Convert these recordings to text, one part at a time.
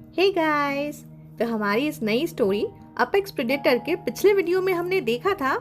Hey guys. तो हमारी इस नई स्टोरी अपेक्स प्रेडेटर के पिछले वीडियो में हमने देखा था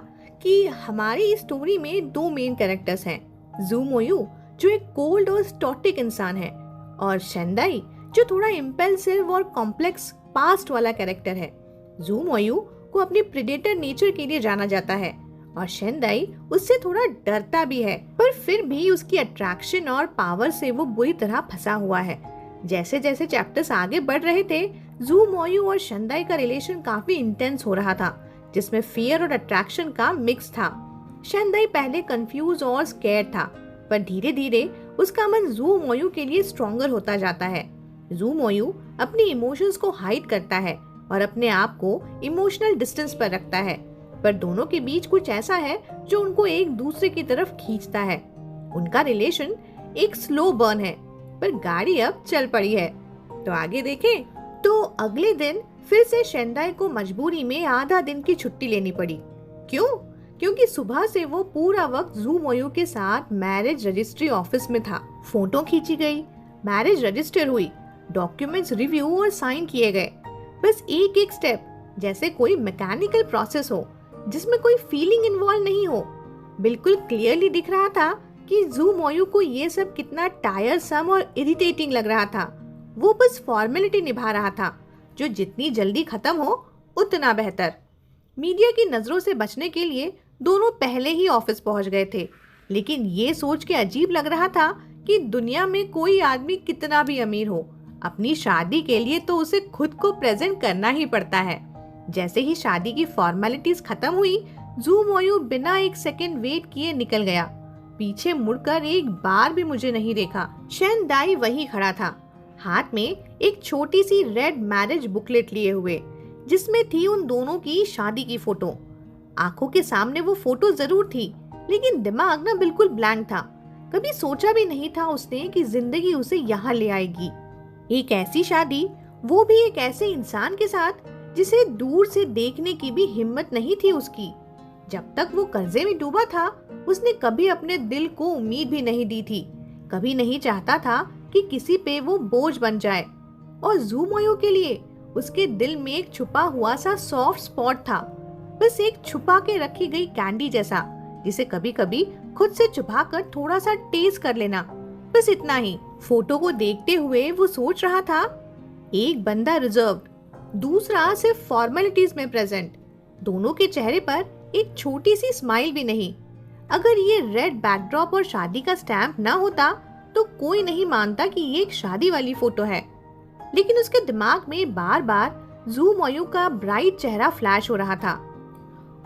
कि हमारी इस स्टोरी में दो मेन कैरेक्टर्स हैं। जू मोयू जो एक कोल्ड और स्टोटिक इंसान है, और शेंदाई जो थोड़ा इम्पल्सिव और कॉम्प्लेक्स पास्ट वाला कैरेक्टर है। जू मोयू को अपनी प्रेडेटर नेचर के लिए जाना जाता है और शेंदाई उससे थोड़ा डरता भी है, पर फिर भी उसकी अट्रैक्शन और पावर से वो बुरी तरह फंसा हुआ है। जैसे जैसे चैप्टर्स आगे बढ़ रहे थे, जू मोयू और शेंदाई का रिलेशन काफी इंटेंस हो रहा था, जिसमें फियर और अट्रैक्शन का मिक्स था। शेंदाई पहले कंफ्यूज और स्कैर्ड था, पर धीरे धीरे उसका मन जू मोयू के लिए स्ट्रॉन्गर होता जाता है। जू मोयू अपनी इमोशंस को हाइड करता है और अपने आप को इमोशनल डिस्टेंस पर रखता है, पर दोनों के बीच कुछ ऐसा है जो उनको एक दूसरे की तरफ खींचता है। उनका रिलेशन एक स्लो बर्न है, पर गाड़ी अब चल पड़ी है। तो आगे देखें। तो अगले दिन फिर से शेंदाई को मजबूरी में आधा दिन की छुट्टी लेनी पड़ी। क्यों? क्योंकि सुबह से वो पूरा वक्त जू मोयू के साथ मैरिज रजिस्ट्री ऑफिस में था। फोटो खींची गई, मैरिज रजिस्टर हुई, डॉक्यूमेंट्स रिव्यू और साइन किए गए। बस एक एक स्टेप, जैसे कोई मैकेनिकल प्रोसेस हो जिसमें कोई फीलिंग इन्वॉल्व नहीं हो। बिल्कुल क्लियरली दिख रहा था कि जू मोयू को ये सब कितना टायरसम और इरिटेटिंग लग रहा था। वो बस फॉर्मेलिटी निभा रहा था, जो जितनी जल्दी खत्म हो उतना बेहतर। मीडिया की नजरों से बचने के लिए दोनों पहले ही ऑफिस पहुंच गए थे, लेकिन ये सोच के अजीब लग रहा था कि दुनिया में कोई आदमी कितना भी अमीर हो, अपनी शादी के लिए तो उसे खुद को प्रेजेंट करना ही पड़ता है। जैसे ही शादी की फॉर्मेलिटीज खत्म हुई, जू मोयू बिना एक सेकेंड वेट किए निकल गया। पीछे मुड़कर एक बार भी मुझे नहीं देखा। शेंदाई वहीं खड़ा था, हाथ में एक छोटी सी रेड मैरिज बुकलेट लिए हुए, जिसमें थी उन दोनों की शादी की फोटो। आंखों के सामने वो फोटो जरूर थी, लेकिन दिमाग ना बिल्कुल ब्लैंक था। कभी सोचा भी नहीं था उसने कि जिंदगी उसे यहाँ ले आएगी। एक ऐसी शादी, वो भी एक ऐसे इंसान के साथ जिसे दूर से देखने की भी हिम्मत नहीं थी उसकी। जब तक वो कर्जे में डूबा था, उसने कभी अपने दिल को उम्मीद भी नहीं दी थी। कभी नहीं चाहता था कि किसी पे वो बोझ बन जाए। और जू मोयू के लिए उसके दिल में एक छुपा हुआ सा सॉफ्ट स्पॉट था, बस एक छुपा के रखी गई कैंडी जैसा, जिसे कभी कभी खुद से छुपा कर थोड़ा सा टेस्ट कर लेना, बस इतना ही। फोटो को देखते हुए वो सोच रहा था, एक बंदा रिजर्व्ड, दूसरा सिर्फ फॉर्मेलिटीज में प्रेजेंट। दोनों के चेहरे पर एक छोटी सी स्माइल भी नहीं। अगर ये रेड बैकड्रॉप और शादी का स्टैम्प ना होता तो कोई नहीं मानता कि ये एक शादी वाली फोटो है। लेकिन उसके दिमाग में बार बार जू मोयू का ब्राइट चेहरा फ्लैश हो रहा था।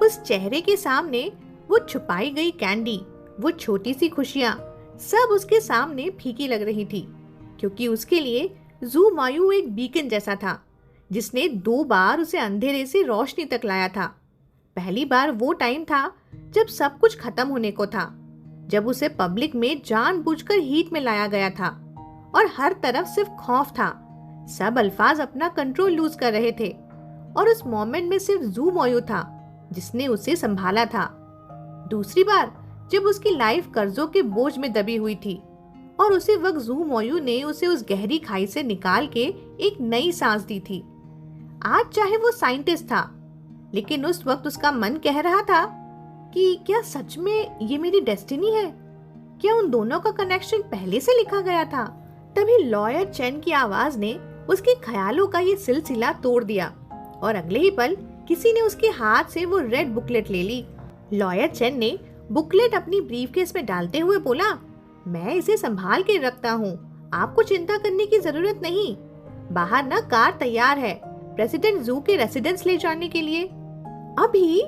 उस चेहरे के सामने वो छुपाई गई कैंडी, वो छोटी सी खुशियां, सब उसके सामने फीकी लग रही थी, क्योंकि उसके लिए जू मोयू एक बीकन जैसा था, जिसने 2 बार उसे अंधेरे से रोशनी तक लाया था। पहली बार वो टाइम था जब सब कुछ खत्म होने को था, जब उसे पब्लिक में जानबूझकर हीट में लाया गया था और हर तरफ सिर्फ खौफ था। सब अल्फाज अपना कंट्रोल लूज कर रहे थे, और उस मोमेंट में सिर्फ जू मोयू था जिसने उसे संभाला था। दूसरी बार जब उसकी लाइफ कर्जों के बोझ में दबी हुई थी, और उसी वक्त जू मोयू ने उसे उस गहरी खाई से निकाल के एक नई सांस दी थी। आज चाहे वो साइंटिस्ट था, लेकिन उस वक्त उसका मन कह रहा था कि क्या सच में ये मेरी डेस्टिनी है? क्या उन दोनों का कनेक्शन पहले से लिखा गया था? तभी लॉयर चेन की आवाज ने उसके ख्यालों का ये सिलसिला तोड़ दिया, और अगले ही पल किसी ने उसके हाथ से वो रेड बुकलेट ले ली। लॉयर चेन ने बुकलेट अपनी ब्रीफकेस में डालते हुए बोला, मैं इसे संभाल के रखता हूँ, आपको चिंता करने की जरूरत नहीं। बाहर ना कार तैयार है प्रेसिडेंट जू के रेसिडेंस ले जाने के लिए। अभी?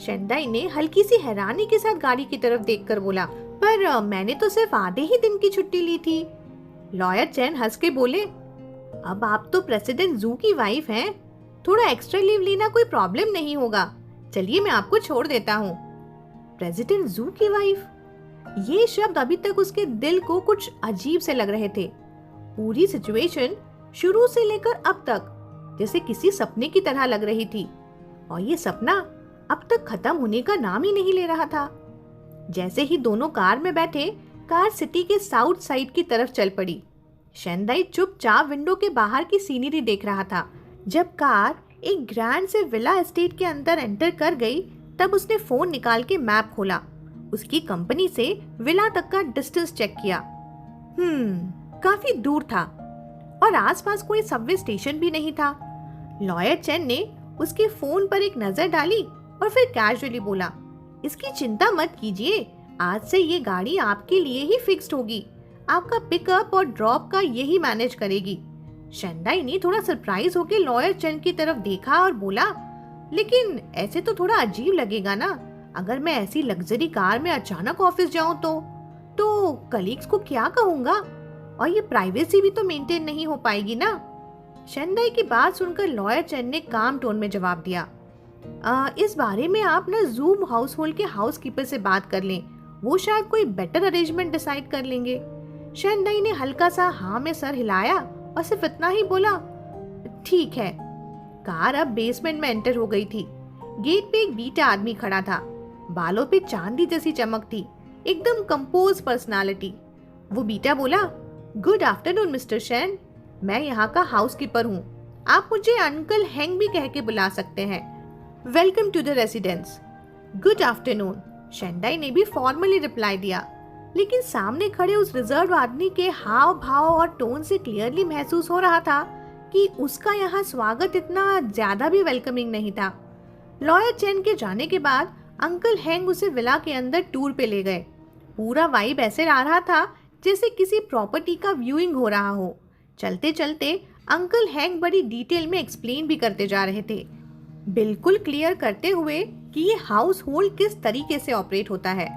शेंदाई ने हल्की सी हैरानी के साथ गाड़ी की तरफ देखकर बोला, पर मैंने तो सिर्फ आधे ही दिन की छुट्टी ली थी। लॉयर चैन हंस के बोले, अब आप तो प्रेसिडेंट जू की वाइफ हैं, थोड़ा एक्स्ट्रा लीव लेना कोई प्रॉब्लम नहीं होगा। चलिए मैं आपको छोड़ देता हूँ। प्रेसिडेंट जू की वाइफ, ये शब्द अभी तक उसके दिल को कुछ अजीब से लग रहे थे। पूरी सिचुएशन शुरू से लेकर अब तक जैसे किसी सपने की तरह लग रही थी, और ये सपना अब तक खत्म होने का नाम ही नहीं ले रहा था। जैसे ही दोनों कार में बैठे, कार सिटी के साउथ साइड की तरफ चल पड़ी। शेंदाई चुपचाप विंडो के बाहर की सीनरी देख रहा था। जब कार एक ग्रैंड से विला एस्टेट के अंदर एंटर कर गई, तब उसने फोन निकाल के मैप खोला, उसकी कंपनी से विला तक का डिस्टेंस चेक किया। काफी दूर था और आसपास कोई सबवे स्टेशन भी नहीं था। लॉयर चेन ने उसके फोन पर एक नजर डाली और फिर कैजुअली बोला, इसकी चिंता मत कीजिए, आज से ये गाड़ी आपके लिए ही फिक्स्ड होगी, आपका पिकअप और ड्रॉप का यही मैनेज करेगी। शेंदाई ने थोड़ा सरप्राइज होकर लॉयर चेन की तरफ देखा और बोला, लेकिन ऐसे तो थोड़ा अजीब लगेगा ना, अगर मैं ऐसी लग्जरी कार में अचानक ऑफिस जाऊं तो कलीग्स को क्या कहूंगा, और ये प्राइवेसी भी तो मेंटेन नहीं हो पाएगी ना। शेंदाई की बात सुनकर लॉयर चेन ने काम टोन में जवाब दिया, इस बारे में आप ना जूम हाउस होल्ड के हाउसकीपर से बात कर लें, वो शायद कोई बेटर अरेंजमेंट डिसाइड कर लेंगे। शेंदाई ने हल्का सा हाँ में सर हिलाया और सिर्फ इतना ही बोला, ठीक है। कार अब बेसमेंट में एंटर हो गई थी। गेट पे एक बीटा आदमी खड़ा था, बालों पे चांदी जैसी चमक थी, एकदम कंपोज पर्सनालिटी। वो बीटा बोला, गुड आफ्टरनून मिस्टर शेन, मैं यहाँ का हाउसकीपर हूँ, आप मुझे अंकल हैंग भी कह के बुला सकते हैं। Welcome to the residence. Good afternoon, Shendai ने भी फॉर्मली रिप्लाई दिया, लेकिन सामने खड़े उस रिजर्व आदमी के हाव भाव और टोन से क्लियरली महसूस हो रहा था कि उसका यहाँ स्वागत इतना ज्यादा भी वेलकमिंग नहीं था। लॉयर चेन के जाने के बाद अंकल हैंग उसे विला के अंदर टूर पे ले गए। पूरा वाइब ऐसे आ रहा था जैसे किसी प्रॉपर्टी का व्यूइंग हो रहा हो। चलते चलते अंकल हैंग बड़ी डिटेल में एक्सप्लेन भी करते जा रहे थे, बिल्कुल क्लियर करते हुए कि ये हाउस होल्ड किस तरीके से ऑपरेट होता है।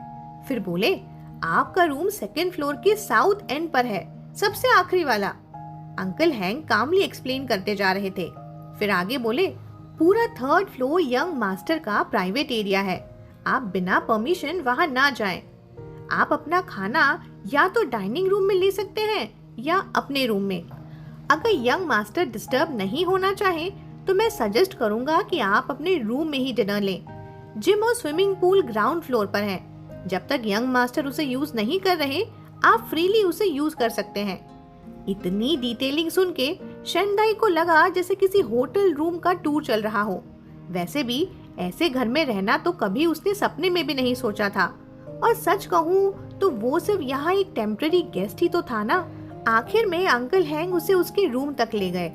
फिर बोले, आपका रूम सेकंड फ्लोर के साउथ एंड पर है, सबसे आखिरी वाला। अंकल हैंग कामली एक्सप्लेन करते जा रहे थे। फिर आगे बोले, पूरा थर्ड फ्लोर यंग मास्टर का प्राइवेट एरिया है, आप बिना परमिशन वहां ना जाएं। आप अपना खाना या तो डाइनिंग रूम में ले सकते हैं या अपने रूम में। अगर यंग मास्टर डिस्टर्ब नहीं होना चाहे तो मैं सजेस्ट करूंगा कि आप अपने रूम में ही डिनर लें। जिम और स्विमिंग पूल ग्राउंड फ्लोर पर है। जब तक यंग मास्टर उसे यूज नहीं कर रहे, आप फ्रीली उसे यूज कर सकते हैं। इतनी डिटेलिंग सुन के शेंदाई को लगा जैसे किसी होटल रूम का टूर चल रहा हो। वैसे भी ऐसे घर में रहना तो कभी उसने सपने में भी नहीं सोचा था, और सच कहूँ तो वो सिर्फ यहाँ एक टेम्पररी गेस्ट ही तो था ना। आखिर में अंकल हैंग उसे उसके रूम तक ले गए।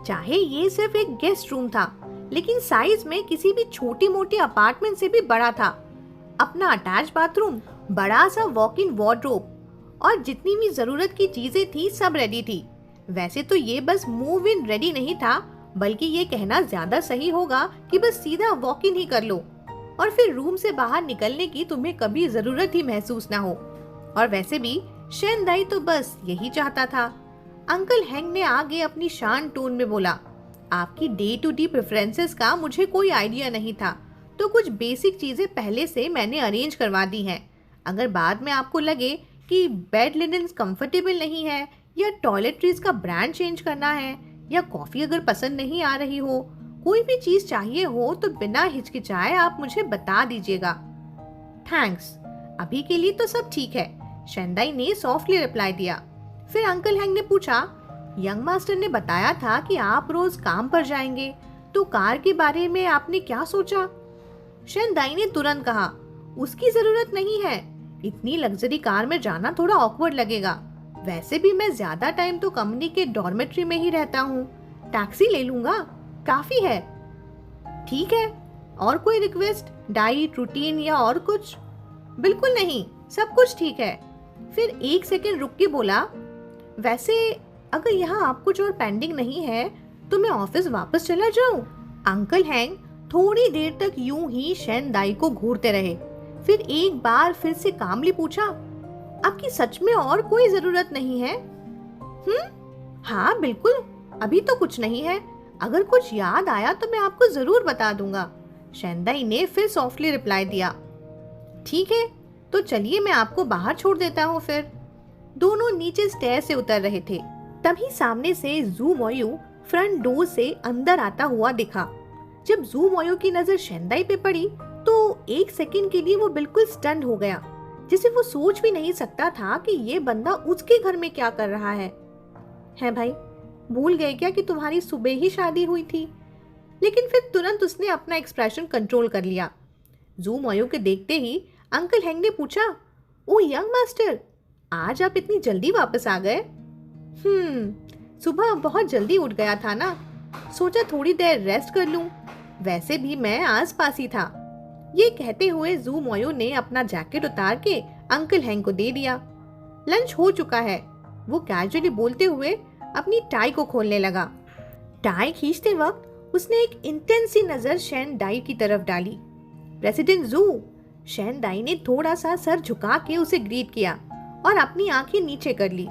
चाहे ये सिर्फ एक गेस्ट रूम था, लेकिन साइज में किसी भी छोटी मोटी अपार्टमेंट से भी बड़ा था। अपना अटैच बाथरूम, बड़ा सा वॉक इन वार्डरोब और जितनी भी जरूरत की चीजें थी सब रेडी थी। वैसे तो ये बस मूव इन रेडी नहीं था, बल्कि ये कहना ज्यादा सही होगा कि बस सीधा वॉक इन ही कर लो और फिर रूम से बाहर निकलने की तुम्हें कभी जरूरत ही महसूस ना हो। और वैसे भी शेंदाई तो बस यही चाहता था। अंकल हैंग ने आगे अपनी शांत टोन में बोला, आपकी डे टू डे प्रेफरेंसेस का मुझे कोई आइडिया नहीं था, तो कुछ बेसिक चीजें पहले से मैंने अरेंज करवा दी हैं। अगर बाद में आपको लगे कि बेड लिनन कंफर्टेबल नहीं है या टॉयलेटरीज का ब्रांड चेंज करना है या कॉफी अगर पसंद नहीं आ रही हो, कोई भी चीज चाहिए हो तो बिना हिचकिचाए आप मुझे बता दीजिएगा। थैंक्स, अभी के लिए तो सब ठीक है, शेंदाई ने सॉफ्टली रिप्लाई दिया। फिर अंकल हैंग ने पूछा, यंग मास्टर ने बताया था कि आप रोज काम पर जाएंगे, तो कार के बारे में आपने क्या सोचा? शेंदाई ने तुरंत कहा, उसकी जरूरत नहीं है, इतनी लग्जरी कार में जाना थोड़ा ऑकवर्ड लगेगा। वैसे भी मैं ज्यादा टाइम तो कंपनी के डॉर्मेट्री में ही रहता हूँ, टैक्सी ले लूंगा, काफी है। ठीक है, और कोई रिक्वेस्ट, डाइट, रूटीन या और कुछ? बिल्कुल नहीं, सब कुछ ठीक है। फिर एक सेकंड रुक के बोला, वैसे अगर यहाँ आप कुछ और पेंडिंग नहीं है तो मैं ऑफिस वापस चला जाऊं? अंकल हैंग थोड़ी देर तक यूं ही शेंदाई को घूरते रहे। फिर एक बार फिर से कामली पूछा, आपकी सच में और कोई जरूरत नहीं है? हाँ बिल्कुल, अभी तो कुछ नहीं है, अगर कुछ याद आया तो मैं आपको जरूर बता दूंगा। शेंदाई ने फिर सॉफ्टली रिप्लाई दिया। ठीक है, तो चलिए मैं आपको बाहर छोड़ देता हूँ। फिर दोनों नीचे स्टेयर से उतर रहे थे, तभी सामने से जू मोयू फ्रंट डोर से अंदर आता हुआ दिखा। जब जू मोयू की नजर शेंदाई पे पड़ी तो एक सेकंड के लिए वो बिल्कुल स्टन हो गया, जैसे वो सोच भी नहीं सकता था कि ये बंदा उसके घर में क्या कर रहा है। है भाई, भूल गए क्या कि तुम्हारी सुबह ही शादी हुई थी? लेकिन फिर तुरंत उसने अपना एक्सप्रेशन कंट्रोल कर लिया। जू मोयू के देखते ही अंकल हैंग ने पूछा, ओ यंग मास्टर, आज आप इतनी जल्दी वापस आ गए? सुबह बहुत जल्दी उठ गया था ना, सोचा थोड़ी देर रेस्ट कर लूं। वैसे भी मैं आस पास ही था। ये कहते हुए जू मोयू ने अपना जैकेट उतार के अंकल हैंग को दे दिया। लंच हो चुका है, वो कैजुअली बोलते हुए अपनी टाई को खोलने लगा। टाई खींचते वक्त उसने एक इंटेंस सी नजर शेन दाई की तरफ डाली। प्रेसिडेंट जू। शेन दाई ने थोड़ा सा सर झुका के उसे ग्रीट किया और अपनी आंखें नीचे कर ली।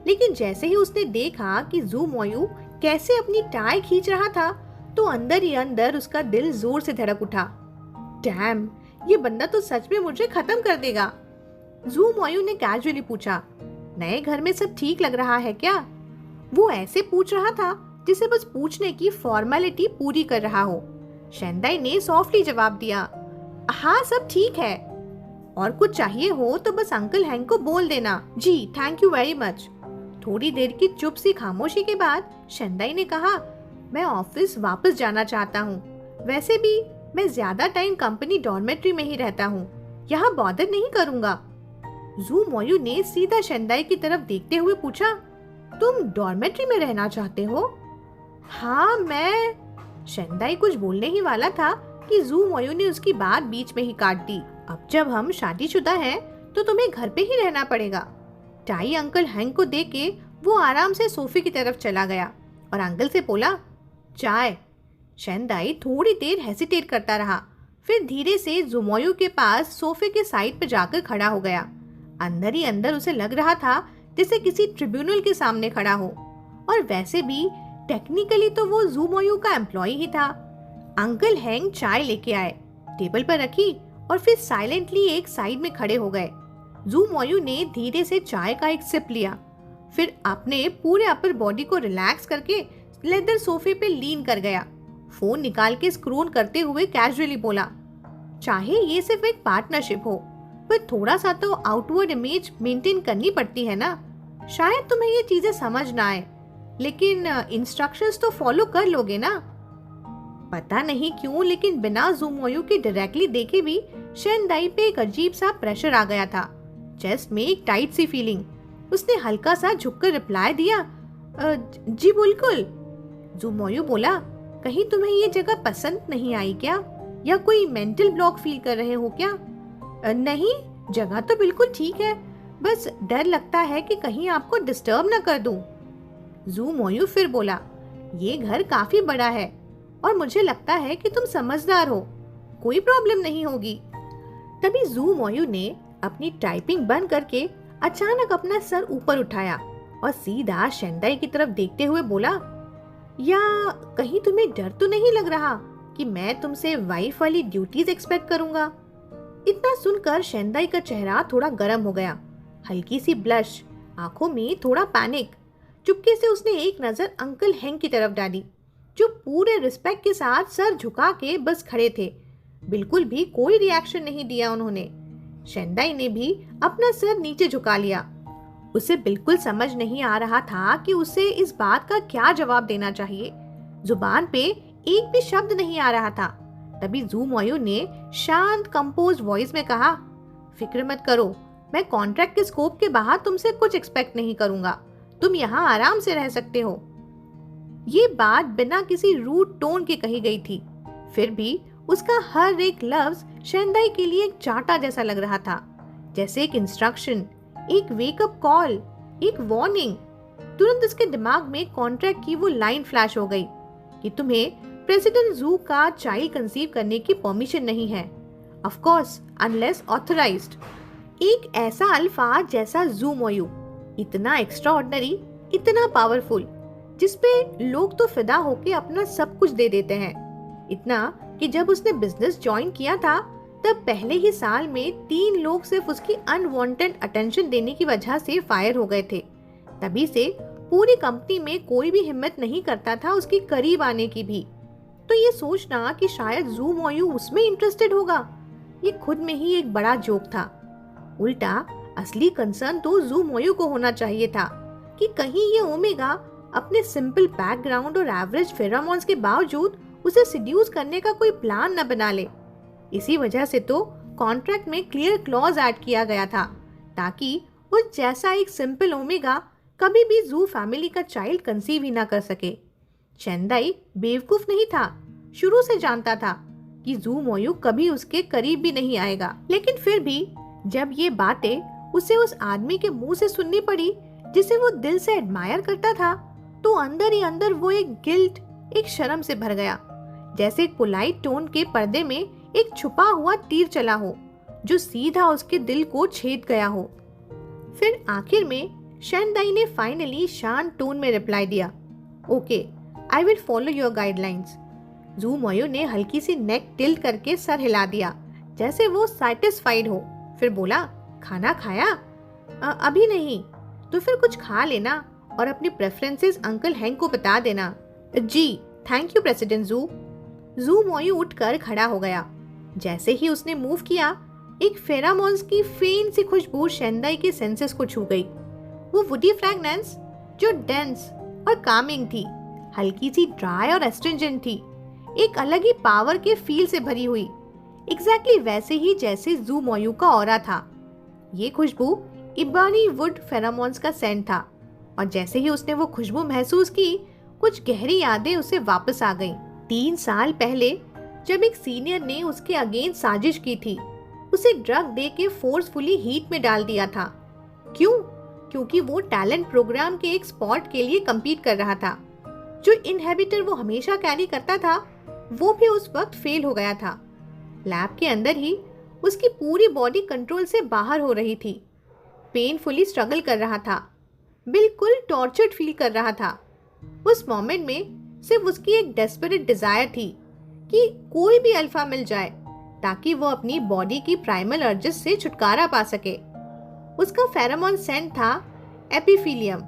लेकिन जैसे ही उसने देखा कि जू मोयू कैसे अपनी टाई खींच रहा था, तो अंदर ही अंदर उसका दिल जोर से धड़क उठा। डैम, ये बंदा तो सच में मुझे खत्म कर देगा। जू मोयू ने कैजुअली पूछा, नए घर में सब ठीक लग रहा है क्या? वो ऐसे पूछ रहा था जिसे बस पूछने की फॉर्मेलिटी पूरी कर रहा हो। शेंदाई ने सॉफ्टली जवाब दिया, हाँ सब ठीक है। और कुछ चाहिए हो तो बस अंकल हैंग को बोल देना। जी थैंक यू वेरी मच। थोड़ी देर की चुप सी खामोशी के बाद शेंदाई ने कहा, मैं ऑफिस वापस जाना चाहता हूँ। वैसे भी मैं ज्यादा टाइम कंपनी डॉर्मेट्री में ही रहता हूँ, यहाँ बॉदर नहीं करूँगा। जू मोयू ने सीधा शेंदाई की तरफ देखते हुए पूछा, तुम डॉर्मेट्री में रहना चाहते हो? हाँ मैं। शेंदाई कुछ बोलने ही वाला था कि जू मोयू ने उसकी बात बीच में ही काट दी। अब जब हम शादीशुदा हैं तो तुम्हें घर पे ही रहना पड़ेगा। टाई अंकल हैंग को दे के वो आराम से सोफे की तरफ चला गया और अंकल से बोला, चाय। शेंदाई थोड़ी देर हेसिटेट करता रहा, फिर धीरे से जू मोयू के पास सोफे के साइड पे जाकर खड़ा हो गया। अंदर ही अंदर उसे लग रहा था जैसे किसी ट्रिब्यूनल के सामने खड़ा हो। और वैसे भी टेक्निकली तो वो जू मोयू का एम्प्लॉय ही था। अंकल हैंग चाय लेके आए, टेबल पर रखी और फिर साइलेंटली एक साइड में खड़े हो गए। जू मोयू ने धीरे से चाय का एक सिप लिया, फिर अपने पूरे अपर बॉडी को रिलैक्स करके लेदर सोफे पे लीन कर गया। फोन निकाल के स्क्रोल करते हुए कैजुअली बोला, चाहे ये सिर्फ एक पार्टनरशिप हो, पर थोड़ा सा तो आउटवर्ड इमेज मेंटेन करनी पड़ती है ना। शायद तुम्हें ये चीजें समझ ना आए, लेकिन इंस्ट्रक्शंस तो फॉलो कर लोगे ना? पता नहीं क्यों, लेकिन बिना जू मोयू के डायरेक्टली देखे भी शेंदाई पे एक अजीब सा प्रेशर आ गया था। चेस्ट में एक टाइट सी फीलिंग। उसने हल्का सा झुककर रिप्लाई दिया, जी बिल्कुल। जू मोयू बोला, कहीं तुम्हें ये जगह पसंद नहीं आई क्या, या कोई मेंटल ब्लॉक फील कर रहे हो क्या? नहीं, जगह तो बिल्कुल ठीक है, बस डर लगता है कि कहीं आपको डिस्टर्ब ना कर दूं। जू मोयू फिर बोला, ये घर काफी बड़ा है और मुझे लगता है कि तुम समझदार हो, कोई प्रॉब्लम नहीं होगी। तभी जू मोयू ने अपनी टाइपिंग बंद करके अचानक अपना सर ऊपर उठाया और सीधा शेंदाई की तरफ देखते हुए बोला, या कहीं तुम्हें डर तो नहीं लग रहा कि मैं तुमसे वाइफ वाली ड्यूटीज एक्सपेक्ट करूंगा? इतना सुनकर शेंदाई का चेहरा थोड़ा गर्म हो गया, हल्की सी ब्लश, आंखों में थोड़ा पैनिक। चुपके से उसने एक नजर अंकल हैंग की तरफ डाली, जो पूरे रिस्पेक्ट के साथ सर झुका के बस खड़े थे। बिल्कुल भी कोई रिएक्शन नहीं दिया उन्होंने। शेंदाई ने भी अपना सर नीचे झुका लिया। उसे बिल्कुल समझ नहीं आ रहा था कि उसे इस बात का क्या जवाब देना चाहिए। जुबान पे एक भी शब्द नहीं आ रहा था। तभी जू मोयू ने शांत कंपोज वॉइस में कहा, फिक्र मत करो, मैं कॉन्ट्रैक्ट के स्कोप के बाहर तुमसे कुछ एक्सपेक्ट नहीं करूंगा, तुम यहाँ आराम से रह सकते हो। ये बात बिना किसी रूड टोन के कही गई थी, फिर भी उसका हर एक लफ्ज शेंदाई के लिए एक चांटा जैसा लग रहा था, जैसे एक इंस्ट्रक्शन, एक वेकअप कॉल, एक वार्निंग। तुरंत उसके दिमाग में कॉन्ट्रैक्ट की वो लाइन फ्लैश हो गई कि तुम्हें प्रेसिडेंट जू का चाइल्ड कंसीव करने की परमिशन नहीं है, ऑफ कोर्स अनलेस ऑथराइज्ड। एक ऐसा अल्फाज जैसा जू मोयू, इतना एक्स्ट्राऑर्डिनरी, इतना पावरफुल, जिसपे लोग तो फिदा होके अपना सब कुछ दे देते हैं। इतना कि जब उसने बिजनेस ज्वाइन किया था तब पहले ही साल में 3 लोग सिर्फ उसकी अनवांटेड अटेंशन देने की वजह से फायर हो गए थे। तभी से पूरी कंपनी में कोई भी हिम्मत नहीं करता था उसके करीब आने की भी। तो ये सोचना कि शायद जू मोयू उसमें इंटरेस्टेड होगा, ये खुद में ही एक बड़ा जोक था। उल्टा असली कंसर्न तो जू मोयू को होना चाहिए था कि कहीं ये ओमेगा अपने सिंपल बैकग्राउंड और एवरेज फेरोमोन्स के बावजूद उसे सिड्यूस करने का कोई प्लान न बना ले। इसी वजह से तो कॉन्ट्रैक्ट में क्लियर क्लॉज ऐड किया गया था ताकि उस जैसा एक सिंपल ओमेगा कभी भी जू फैमिली का चाइल्ड कंसीव ही ना कर सके। शेंदाई बेवकूफ नहीं था, शुरू से जानता था कि जू मोयू कभी उसके करीब भी नहीं आएगा। लेकिन फिर भी जब ये बातें उसे उस आदमी के मुंह से सुननी पड़ी जिसे वो दिल से एडमायर करता था, तो अंदर ही अंदर वो एक गिल्ट, एक शर्म से भर गया, जैसे एक पोलाइट टोन के पर्दे में एक छुपा हुआ तीर चला हो जो सीधा उसके दिल को छेद गया हो। फिर आखिर में शेंदाई ने फाइनली शांत टोन में रिप्लाई दिया, okay, I will follow your guidelines. जू मोयू ने हल्की सी नेक टिल्ट करके सर हिला दिया जैसे वो सैटिस्फाइड हो। फिर बोला, खाना खाया? अभी नहीं। तो फिर कुछ खा लेना और अपनी प्रेफरेंसेस अंकल हैंक को बता देना। जी थैंक यू प्रेसिडेंट जू। जू मोयू उठकर खड़ा हो गया। जैसे ही उसने मूव किया, एक फेरामोन्स की फेंट सी खुशबू शेंदाई के सेंसेस को छू गई। वो वुडी फ्रेगनेंस जो डेंस और कामिंग थी, हल्की सी ड्राई और एस्ट्रिंजेंट थी, एक अलग ही पावर के फील से भरी हुई, एग्जैक्टली वैसे ही जैसे जू मोयू का ऑरा था। ये खुशबू इबानी वुड फेरामोन्स का सेंट था और जैसे ही उसने वो खुशबू महसूस की, कुछ गहरी यादें उसे वापस आ गईं। 3 साल पहले जब एक सीनियर ने उसके अगेंस्ट साजिश की थी, उसे ड्रग दे के फोर्सफुली हीट में डाल दिया था। क्यों? क्योंकि वो टैलेंट प्रोग्राम के एक स्पॉट के लिए कम्पीट कर रहा था। जो इनहेबिटर वो हमेशा कैरी करता था, वो भी उस वक्त फेल हो गया था। लैब के अंदर ही उसकी पूरी बॉडी कंट्रोल से बाहर हो रही थी। पेनफुली स्ट्रगल कर रहा था, बिल्कुल टॉर्चर्ड फील कर रहा था। उस मोमेंट में सिर्फ उसकी एक डेस्परेट डिजायर थी कि कोई भी अल्फा मिल जाए ताकि वो अपनी बॉडी की प्राइमल अर्जेस से छुटकारा पा सके। उसका फेरोमोन सेंट था एपिफिलियम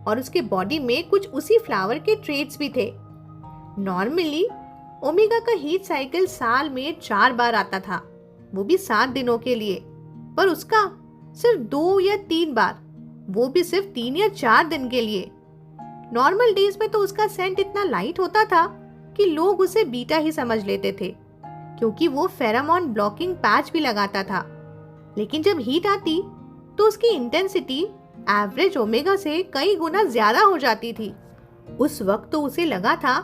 और उसके बॉडी में कुछ उसी फ्लावर के ट्रेट्स भी थे। नॉर्मली ओमेगा का हीट साइकिल साल में 4 बार आता था, वो भी 7 दिनों के लिए, पर उसका सिर्फ 2 या 3 बार, वो भी सिर्फ 3 या 4 दिन के लिए। नॉर्मल डेज में तो उसका सेंट इतना लाइट होता था कि लोग उसे बीटा ही समझ लेते थे, क्योंकि वो फेरामोन ब्लॉकिंग पैच भी लगाता था। लेकिन जब हीट आती तो उसकी इंटेंसिटी एवरेज ओमेगा से कई गुना ज्यादा हो जाती थी। उस वक्त तो उसे लगा था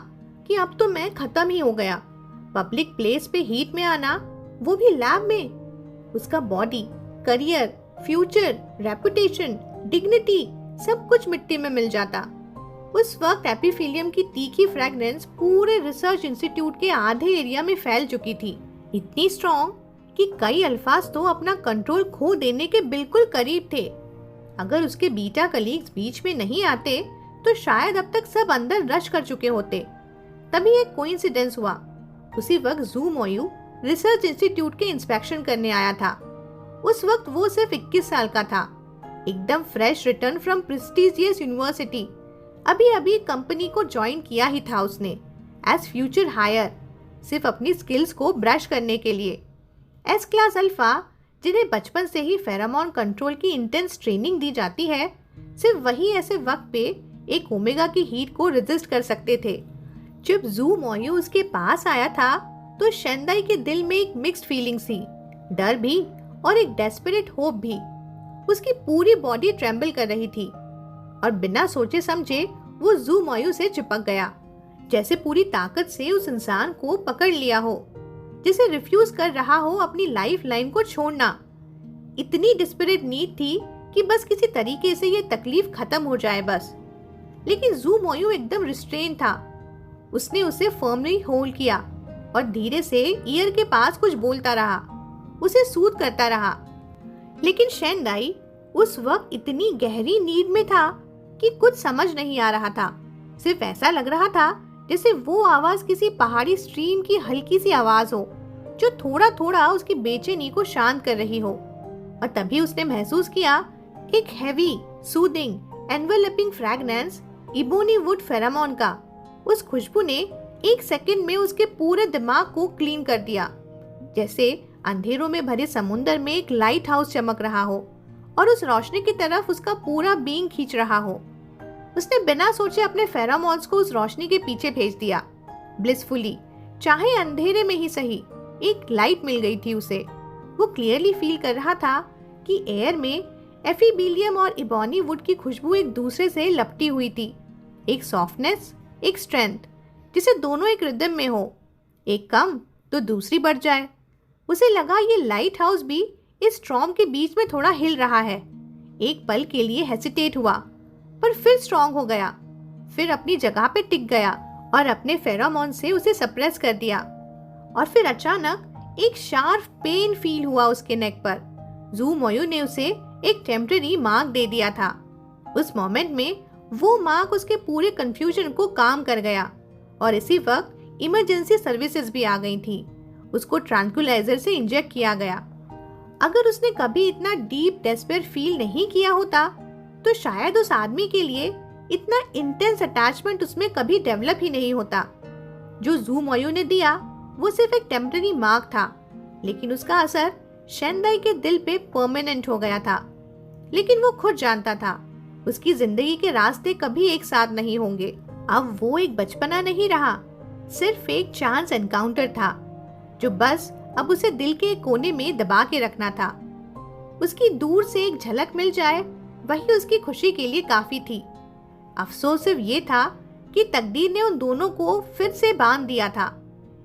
कि अब तो मैं खत्म ही हो गया। पब्लिक प्लेस पे हीट में आना, वो भी लैब में। उसका body, career, future, reputation, dignity सब कुछ मिट्टी में मिल जाता। उस वक्त एपिफिलियम की तीखी फ्रेगनेंस पूरे रिसर्च इंस्टीट्यूट के आधे एरिया में फैल चुकी थी, इतनी स्ट्रॉन्ग कि कई अल्फाज तो अपना कंट्रोल खो देने के बिल्कुल करीब थे। अगर उसके बीटा कलीग्स बीच में नहीं आते तो शायद अब तक सब अंदर रश कर चुके होते। तभी एक कोइंसिडेंस हुआ। उसी वक्त जू मोयू रिसर्च इंस्टीट्यूट के इंस्पेक्शन करने आया था। उस वक्त वो सिर्फ 21 साल का था, एकदम fresh return from prestigious university. अभी अभी कंपनी को ज्वाइन किया ही था उसने एज फ्यूचर हायर, सिर्फ अपनी स्किल्स को ब्रश करने के लिए। एस क्लास अल्फा, जिन्हें बचपन से ही फेरामोन कंट्रोल की इंटेंस ट्रेनिंग दी जाती है, सिर्फ वही ऐसे वक्त पे एक ओमेगा की हीट को रेजिस्ट कर सकते थे। जब जू मोयू उसके पास आया था तो शेंदाई के दिल में एक मिक्स्ड फीलिंग थी, डर भी और एक डेस्परेट होप भी। उसकी पूरी बॉडी ट्रेम्बल कर रही थी और बिना सोचे समझे वो जू मोयू से चिपक गया, जैसे पूरी ताकत से उस इंसान को पकड़ लिया हो, जिसे रिफ्यूज कर रहा हो अपनी लाइफ लाइन को छोड़ना। इतनी डिस्परेट नीड थी कि बस किसी तरीके से ये तकलीफ खत्म हो जाए बस। लेकिन जू मोयू एकदम रिस्ट्रेन था। उसने उसे फर्मली होल्ड किया और धीरे से ईयर के पास कुछ बोलता रहा, उसे सूद करता रहा। लेकिन शेंदाई उस वक्त इतनी गहरी नींद में था कि कुछ समझ नहीं आ रहा था। सिर्फ ऐसा लग रहा था जैसे वो आवाज किसी पहाड़ी स्ट्रीम की हल्की सी आवाज हो जो थोड़ा थोड़ा उसकी बेचैनी को शांत कर रही हो। और तभी उसने महसूस किया एक heavy, soothing, enveloping fragrance ebony would pheromone का। उस खुशबू ने 1 सेकंड में उसके पूरे दिमाग को क्लीन कर दिया, जैसे अंधेरों में भरे समुद्र में एक लाइट हाउस चमक रहा हो और उस रोशनी की तरफ उसका पूरा बीइंग खींच रहा हो। उसने बिना सोचे अपने फेरोमोन्स को उस रोशनी के पीछे भेज दिया। ब्लिसफुली, चाहे अंधेरे में ही सही, एक लाइट मिल गई थी उसे। वो क्लियरली फील कर रहा था कि एयर में एफिबिलियम और इबोनी वुड की खुशबू एक दूसरे से लपटी हुई थी। एक सॉफ्टनेस, एक स्ट्रेंथ, जिसे दोनों एक रिदम में हो, एक कम तो दूसरी बढ़ जाए। उसे लगा ये लाइट हाउस भी इस स्टॉर्म के बीच में थोड़ा हिल रहा है। एक पल के लिए हेसिटेट हुआ, पर फिर स्ट्रांग हो गया, फिर अपनी जगह पे टिक गया और अपने फेरोमोन से उसे सप्रेस कर दिया। और फिर अचानक एक शार्प पेन फील हुआ उसके नेक पर। ज़ू मोयू ने उसे एक टेम्पररी मार्क दे दिया था। उस मोमेंट में वो मार्क उसके पूरे कंफ्यूजन को काम कर गया और इसी वक्त इमरजेंसी सर्विसेज भी आ गई थी। उसको ट्रैंक्विलाइजर से इंजेक्ट किया गया। अगर उसने कभी इतना डीप डेस्पेयर फील नहीं किया होता तो शायद उस आदमी के लिए इतना इंटेंस अटैचमेंट उसमें कभी डेवलप ही नहीं होता। जो ज़ू मोयू ने दिया वो सिर्फ एक टेम्पररी मार्क था, लेकिन उसका असर शेंदाई के दिल पे परमानेंट हो गया था। लेकिन वो खुद जानता था उसकी जिंदगी के रास्ते कभी एक साथ नहीं होंगे। अब वो एक बचपना नहीं रहा, सिर्फ एक चांस एनकाउंटर था जो बस अब उसे दिल के कोने में दबा के रखना था। उसकी दूर से एक झलक मिल जाए वही उसकी खुशी के लिए काफी थी। अफसोस सिर्फ ये था कि तकदीर ने उन दोनों को फिर से बांध दिया था,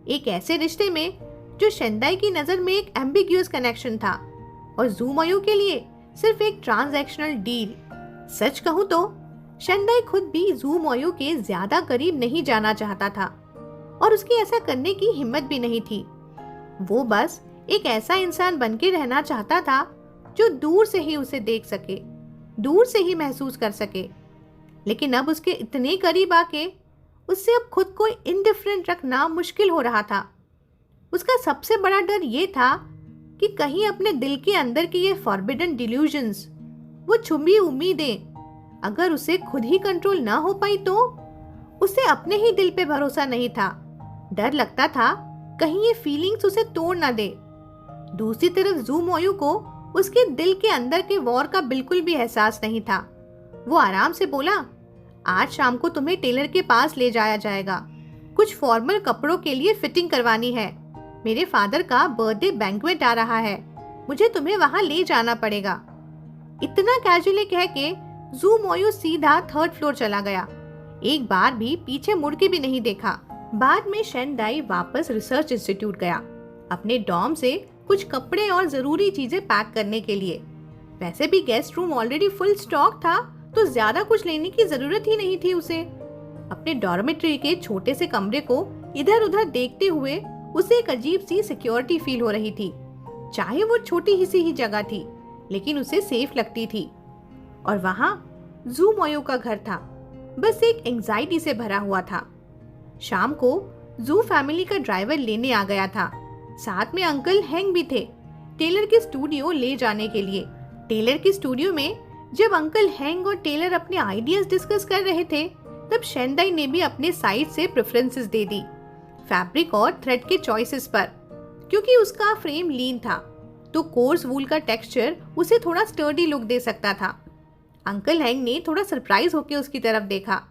एक ऐसे रिश्ते में जो शेंदाई की नजर में एक एम्बिग्यूअस कनेक्शन था और ज़ू मोयू के लिए सिर्फ एक ट्रांजैक्शनल डील। सच कहूँ तो शेंदाई खुद भी ज़ू मोयू के ज्यादा करीब नहीं जाना चाहता था और उसकी ऐसा करने की हिम्मत भी नहीं थी। वो बस एक ऐसा इंसान बन के रहना चाहता था जो दूर से ही उसे देख सके, दूर से ही महसूस कर सके। लेकिन अब उसके इतने करीब आके उससे अब खुद को इंडिफरेंट रखना मुश्किल हो रहा था। उसका सबसे बड़ा डर ये था कि कहीं अपने दिल के अंदर की ये फॉरबिडन डिल्यूजन्स, वो छुपी उम्मीदें अगर उसे खुद ही कंट्रोल ना हो पाई तो। उसे अपने ही दिल पे भरोसा नहीं था। डर लगता था कहीं ये फीलिंग्स उसे तोड़ ना दे। दूसरी तरफ ज़ू मोयू को उसके दिल के अंदर के वॉर का बिल्कुल भी एहसास नहीं था। वो आराम से बोला, आज शाम को तुम्हें टेलर के पास ले जाया जाएगा। कुछ फॉर्मल कपड़ों के लिए फिटिंग करवानी है। मेरे फादर का बर्थडे बैंक्वेट आ रहा है, मुझे तुम्हें वहां ले जाना पड़ेगा। इतना कैजुअली कह के ज़ू मोयू सीधा 3rd फ्लोर चला गया। एक बार भी पीछे मुड़ के भी नहीं देखा। बाद में शेंदाई वापस रिसर्च इंस्टीट्यूट गया अपने डॉर्म से कुछ कपड़े और जरूरी चीजें पैक करने के लिए। वैसे भी guest room already full stock था तो ज्यादा कुछ लेने की जरूरत ही नहीं थी उसे। अपने डॉर्मेट्री के छोटे से कमरे को इधर उधर देखते हुए उसे एक अजीब सी सिक्योरिटी फील हो रही थी। चाहे वो छोटी ही सी ही जगह थी, लेकिन उसे सेफ लगती थी। और वहां ज़ू मोयू का घर था, बस एक एंजाइटी से भरा हुआ था। शाम को ज़ू फैमिली का ड्राइवर लेने आ गया था। साथ में अंकल हैंग भी थे टेलर के स्टूडियो ले जाने के लिए। टेलर के स्टूडियो में जब अंकल हैंग और टेलर अपने आइडियाज डिस्कस कर रहे थे तब शेंदाई ने भी अपने साइड से प्रेफरेंसेस दे दी फैब्रिक और थ्रेड के चॉइसेस पर। क्योंकि उसका फ्रेम लीन था तो कोर्स वूल का टेक्सचर उसे थोड़ा स्टर्डी लुक दे सकता था। अंकल हैंग ने थोड़ा सरप्राइज होकर उसकी तरफ देखा।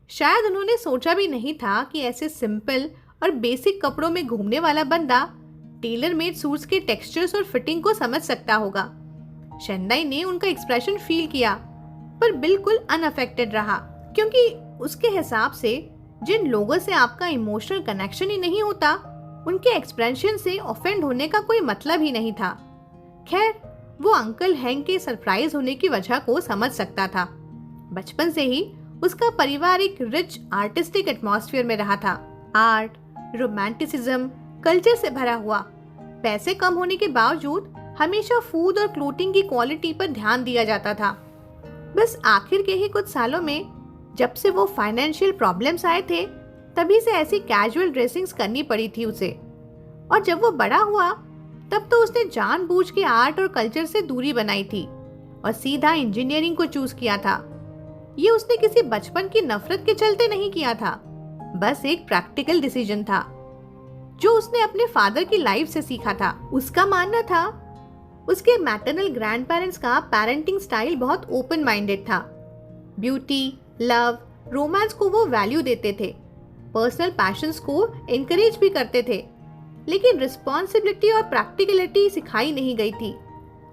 शायद उन्होंने सोचा भी नहीं था कि ऐसे सिंपल और बेसिक कपड़ों में घूमने वाला बंदा टेलर मेड सूट्स के टेक्सचर्स और फिटिंग को समझ सकता होगा। शेंदाई ने उनका एक्सप्रेशन फील किया पर बिल्कुल अनअफेक्टेड रहा, क्योंकि उसके हिसाब से जिन लोगों से आपका इमोशनल कनेक्शन ही नहीं होता उनके एक्सप्रेशन से ऑफेंड होने का कोई मतलब ही नहीं था। खैर, वो अंकल हैंग के सरप्राइज होने की वजह को समझ सकता था। बचपन से ही उसका परिवार एक रिच आर्टिस्टिक एटमॉस्फेयर में रहा था। आर्ट, रोमांटिसिज्म, कल्चर से भरा हुआ। पैसे कम होने के बावजूद हमेशा फूड और क्लोथिंग की क्वालिटी पर ध्यान दिया जाता था। बस आखिर के ही कुछ सालों में जब से वो फाइनेंशियल प्रॉब्लम्स आए थे तभी से ऐसी कैजुअल ड्रेसिंग्स करनी पड़ी थी उसे। और जब वो बड़ा हुआ तब तो उसने जानबूझ के आर्ट और कल्चर से दूरी बनाई थी और सीधा इंजीनियरिंग को चूज किया था। ये उसने किसी बचपन की नफरत के चलते नहीं किया था, बस एक प्रैक्टिकल डिसीजन था जो उसने अपने फादर की लाइफ से सीखा था। उसका मानना था उसके मैटरनल ग्रैंडपेरेंट्स का पेरेंटिंग स्टाइल बहुत ओपन माइंडेड था। ब्यूटी, लव, रोमांस को वो वैल्यू देते थे, पर्सनल पैशंस को एनकरेज भी करते थे, लेकिन रिस्पॉन्सिबिलिटी और प्रैक्टिकलिटी सिखाई नहीं गई थी।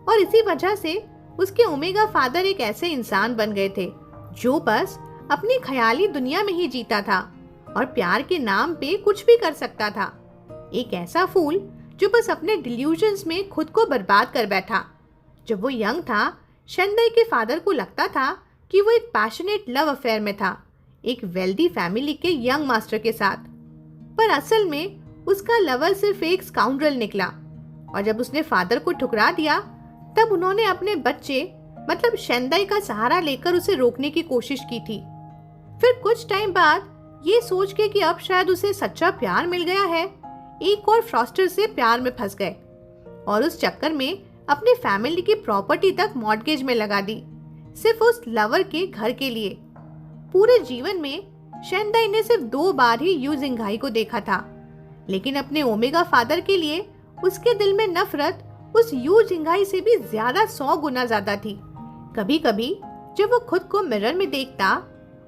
और इसी वजह से उसके ओमेगा फादर एक ऐसे इंसान बन गए थे जो बस अपनी ख्याली दुनिया में ही जीता था और प्यार के नाम पे कुछ भी कर सकता था। एक ऐसा फूल जो बस अपने डिल्यूजन्स में खुद को बर्बाद कर बैठा। जब वो यंग था, शेंदाई के फादर को लगता था कि वो एक पैशनेट लव अफेयर में था, एक वेल्दी फैमिली के यंग मास्टर के साथ, पर असल में उसका लवर सिर्फ एक स्काउंड्रल निकला। और जब उसने फादर को ठुकरा दिया, तब उन्होंने अपने बच्चे मतलब शेंदाई का सहारा लेकर उसे रोकने की कोशिश की थी। फिर कुछ टाइम बाद ये सोच के कि अब शायद उसे सच्चा प्यार मिल गया है, एक और फ्रॉस्टर से प्यार में फंस गए और उस चक्कर में अपनी फैमिली की प्रॉपर्टी तक मॉर्गेज में लगा दी, सिर्फ उस लवर के घर के लिए। पूरे जीवन में शेंदाई ने सिर्फ 2 बार ही यू जिंघाई को देखा था, लेकिन अपने ओमेगा फादर के लिए उसके दिल में नफरत उस यू जिंघाई से भी ज्यादा 100 गुना ज्यादा थी। कभी कभी जब वो खुद को मिरर में देखता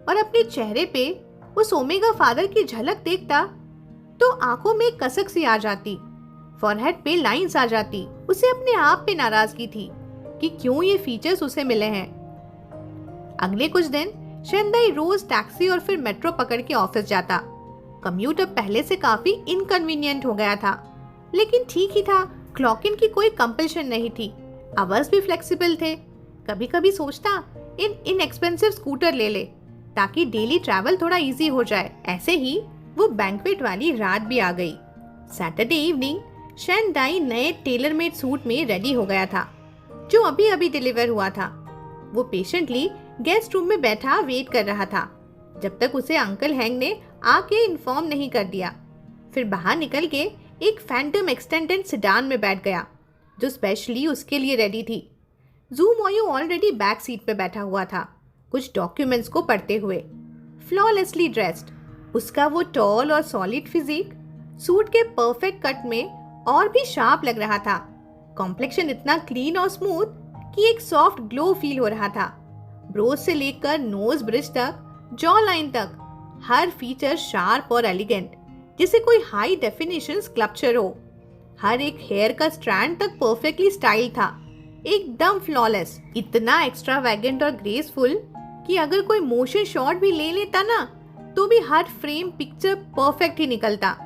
और अपने चेहरे पे उस ओमेगा फादर की झलक देखता, तो आंखों में कसक सी आ जाती, फॉरहेड पे लाइंस आ जाती। उसे अपने आप पे नाराजगी थी कि क्यों ये फीचर्स उसे मिले हैं। अगले कुछ दिन शेंदाई रोज टैक्सी और फिर मेट्रो पकड़ के ऑफिस जाता। कम्यूट अब पहले से काफी इनकन्वीनियंट हो गया था, लेकिन ठीक ही था। क्लॉक इन की कोई कंपल्शन नहीं थी, आवर्स भी फ्लेक्सिबल थे। कभी कभी सोचता इनएक्सपेंसिव स्कूटर ले ले ताकि डेली ट्रैवल थोड़ा इजी हो जाए। ऐसे ही वो बैंक्वेट वाली रात भी आ गई। सैटरडे इवनिंग शेंदाई नए टेलर मेड सूट में रेडी हो गया था, जो अभी अभी डिलीवर हुआ था। वो पेशेंटली गेस्ट रूम में बैठा वेट कर रहा था, जब तक उसे अंकल हैंग ने आके इन्फॉर्म नहीं कर दिया। फिर बाहर निकल के एक फैंटम एक्सटेंडेड सेडान में बैठ गया, जो स्पेशली उसके लिए रेडी थी। जू मोयू ऑलरेडी बैक सीट पे बैठा हुआ था, कुछ डॉक्यूमेंट्स को पढ़ते हुए, फ्लॉलेसली ड्रेस्ड। उसका वो टॉल और सॉलिड फिजिक सूट के परफेक्ट कट में और भी शार्प लग रहा था। कॉम्प्लेक्शन इतना क्लीन और स्मूथ कि एक सॉफ्ट ग्लो फील हो रहा था। ब्रोज से लेकर नोज ब्रिज तक, जॉ लाइन तक, हर फीचर शार्प और एलिगेंट, जैसे कोई हाई डेफिनेशन स्कल्पचर हो। हर एक हेयर का स्ट्रैंड तक परफेक्टली स्टाइल था, एकदम फ्लॉलेस, इतना एक्स्ट्रावैगेंट और ग्रेसफुल कि अगर कोई मोशन शॉट भी ले लेता ना, तो भी हर फ्रेम पिक्चर परफेक्ट ही निकलता।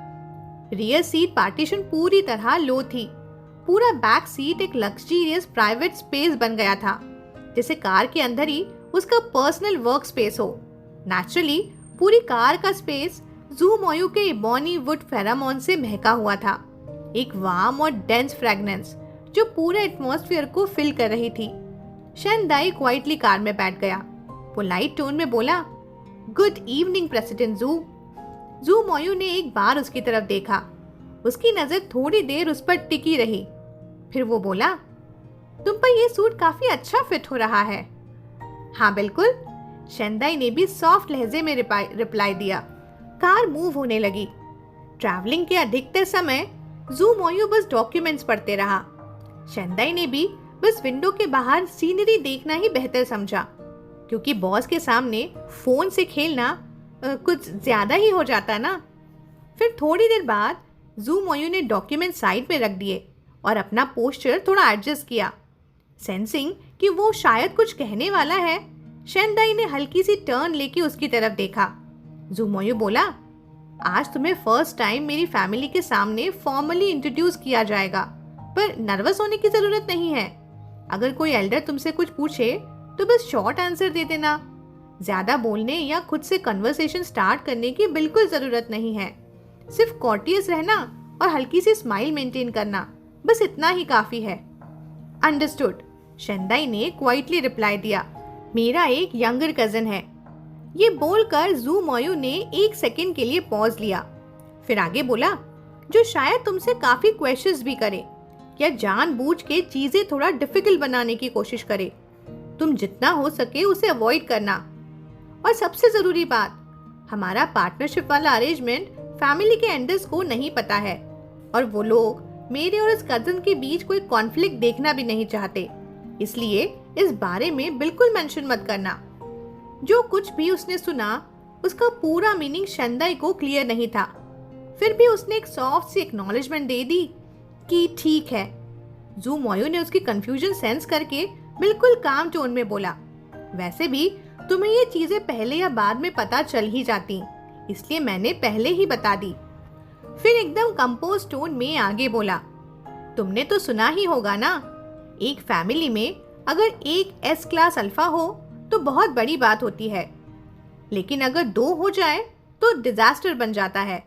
रियर सीट पार्टीशन पूरी तरह लो थी। पूरा बैक सीट एक लग्जरियस प्राइवेट स्पेस बन गया था, जैसे कार के अंदर ही उसका पर्सनल वर्क स्पेस हो। नेचुरली पूरी कार का स्पेस जू मोयू के इबोनी वुड फेरामोन से महका हुआ था, एक वार्म और डेंस फ्रेगनेंस जो पूरे एटमॉस्फेयर को फिल कर रही थी। शेंदाई क्वाइटली कार में बैठ गया, पोलाइट टोन में बोला, गुड इवनिंग प्रेसिडेंट जू। जू मोयू ने एक बार उसकी तरफ देखा। उसकी नजर थोड़ी देर उस पर टिकी रही, फिर वो बोला, तुम पर यह सूट काफी अच्छा फिट हो रहा है। हाँ बिल्कुल, शेंदाई ने भी सॉफ्ट लहजे में रिप्लाई दिया। कार मूव होने लगी। ट्रैवलिंग के अधिकतर समय जू मोयू बस डॉक्यूमेंट्स पढ़ते रहा। शेंदाई ने भी बस विंडो के बाहर सीनरी देखना ही बेहतर समझा, क्योंकि बॉस के सामने फोन से खेलना कुछ ज्यादा ही हो जाता ना। फिर थोड़ी देर बाद जू मोयू ने डॉक्यूमेंट साइड में रख दिए और अपना पोस्चर थोड़ा एडजस्ट किया। सेंसिंग कि वो शायद कुछ कहने वाला है, शेंदाई ने हल्की सी टर्न लेके उसकी तरफ देखा। जू मोयू बोला, आज तुम्हें फर्स्ट टाइम मेरी फैमिली के सामने फॉर्मली इंट्रोड्यूस किया जाएगा, पर नर्वस होने की जरूरत नहीं है। अगर कोई एल्डर तुमसे कुछ पूछे तो बस शॉर्ट आंसर दे देना। ज्यादा बोलने या खुद से कन्वर्सेशन स्टार्ट करने की बिल्कुल जरूरत नहीं है। सिर्फ कॉर्टियस रहना और हल्की सी स्माइल मेंटेन करना, बस इतना ही काफी है। अंडरस्टूड, शेंदाई ने क्वाइटली रिप्लाई दिया। मेरा एक यंगर कजन है। ये बोलकर जू मोयू ने एक सेकंड के लिए पॉज लिया, फिर आगे बोला, जो शायद तुमसे काफी क्वेश्चंस भी करे या जानबूझ के चीजें थोड़ा डिफिकल्ट बनाने की कोशिश करे। तुम जितना हो सके उसे अवॉइड करना। और सबसे जरूरी बात, हमारा पार्टनरशिप वाला अरेंजमेंट फैमिली के एंडर्स को नहीं पता है, और वो लोग मेरे और इस कजन के बीच कोई कॉन्फ्लिक्ट देखना भी नहीं चाहते, इसलिए इस बारे में बिल्कुल मेंशन मत करना। जो कुछ भी उसने सुना उसका पूरा मीनिंग शेंदाई को क्लियर नहीं था। फिर भी उसने एक सॉफ्ट सी एक्नॉलेजमेंट दे दी कि ठीक है। जू मोयू ने उसकी कंफ्यूजन सेंस करके बिल्कुल काम टोन में बोला, वैसे भी तुम्हें ये चीजें पहले या बाद में पता चल ही जाती, इसलिए मैंने पहले ही बता दी। फिर एकदम कंपोज टोन में आगे बोला, तुमने तो सुना ही होगा ना, एक फैमिली में अगर एक एस क्लास अल्फा हो तो बहुत बड़ी बात होती है, लेकिन अगर 2 हो जाए तो डिजास्टर बन जाता है।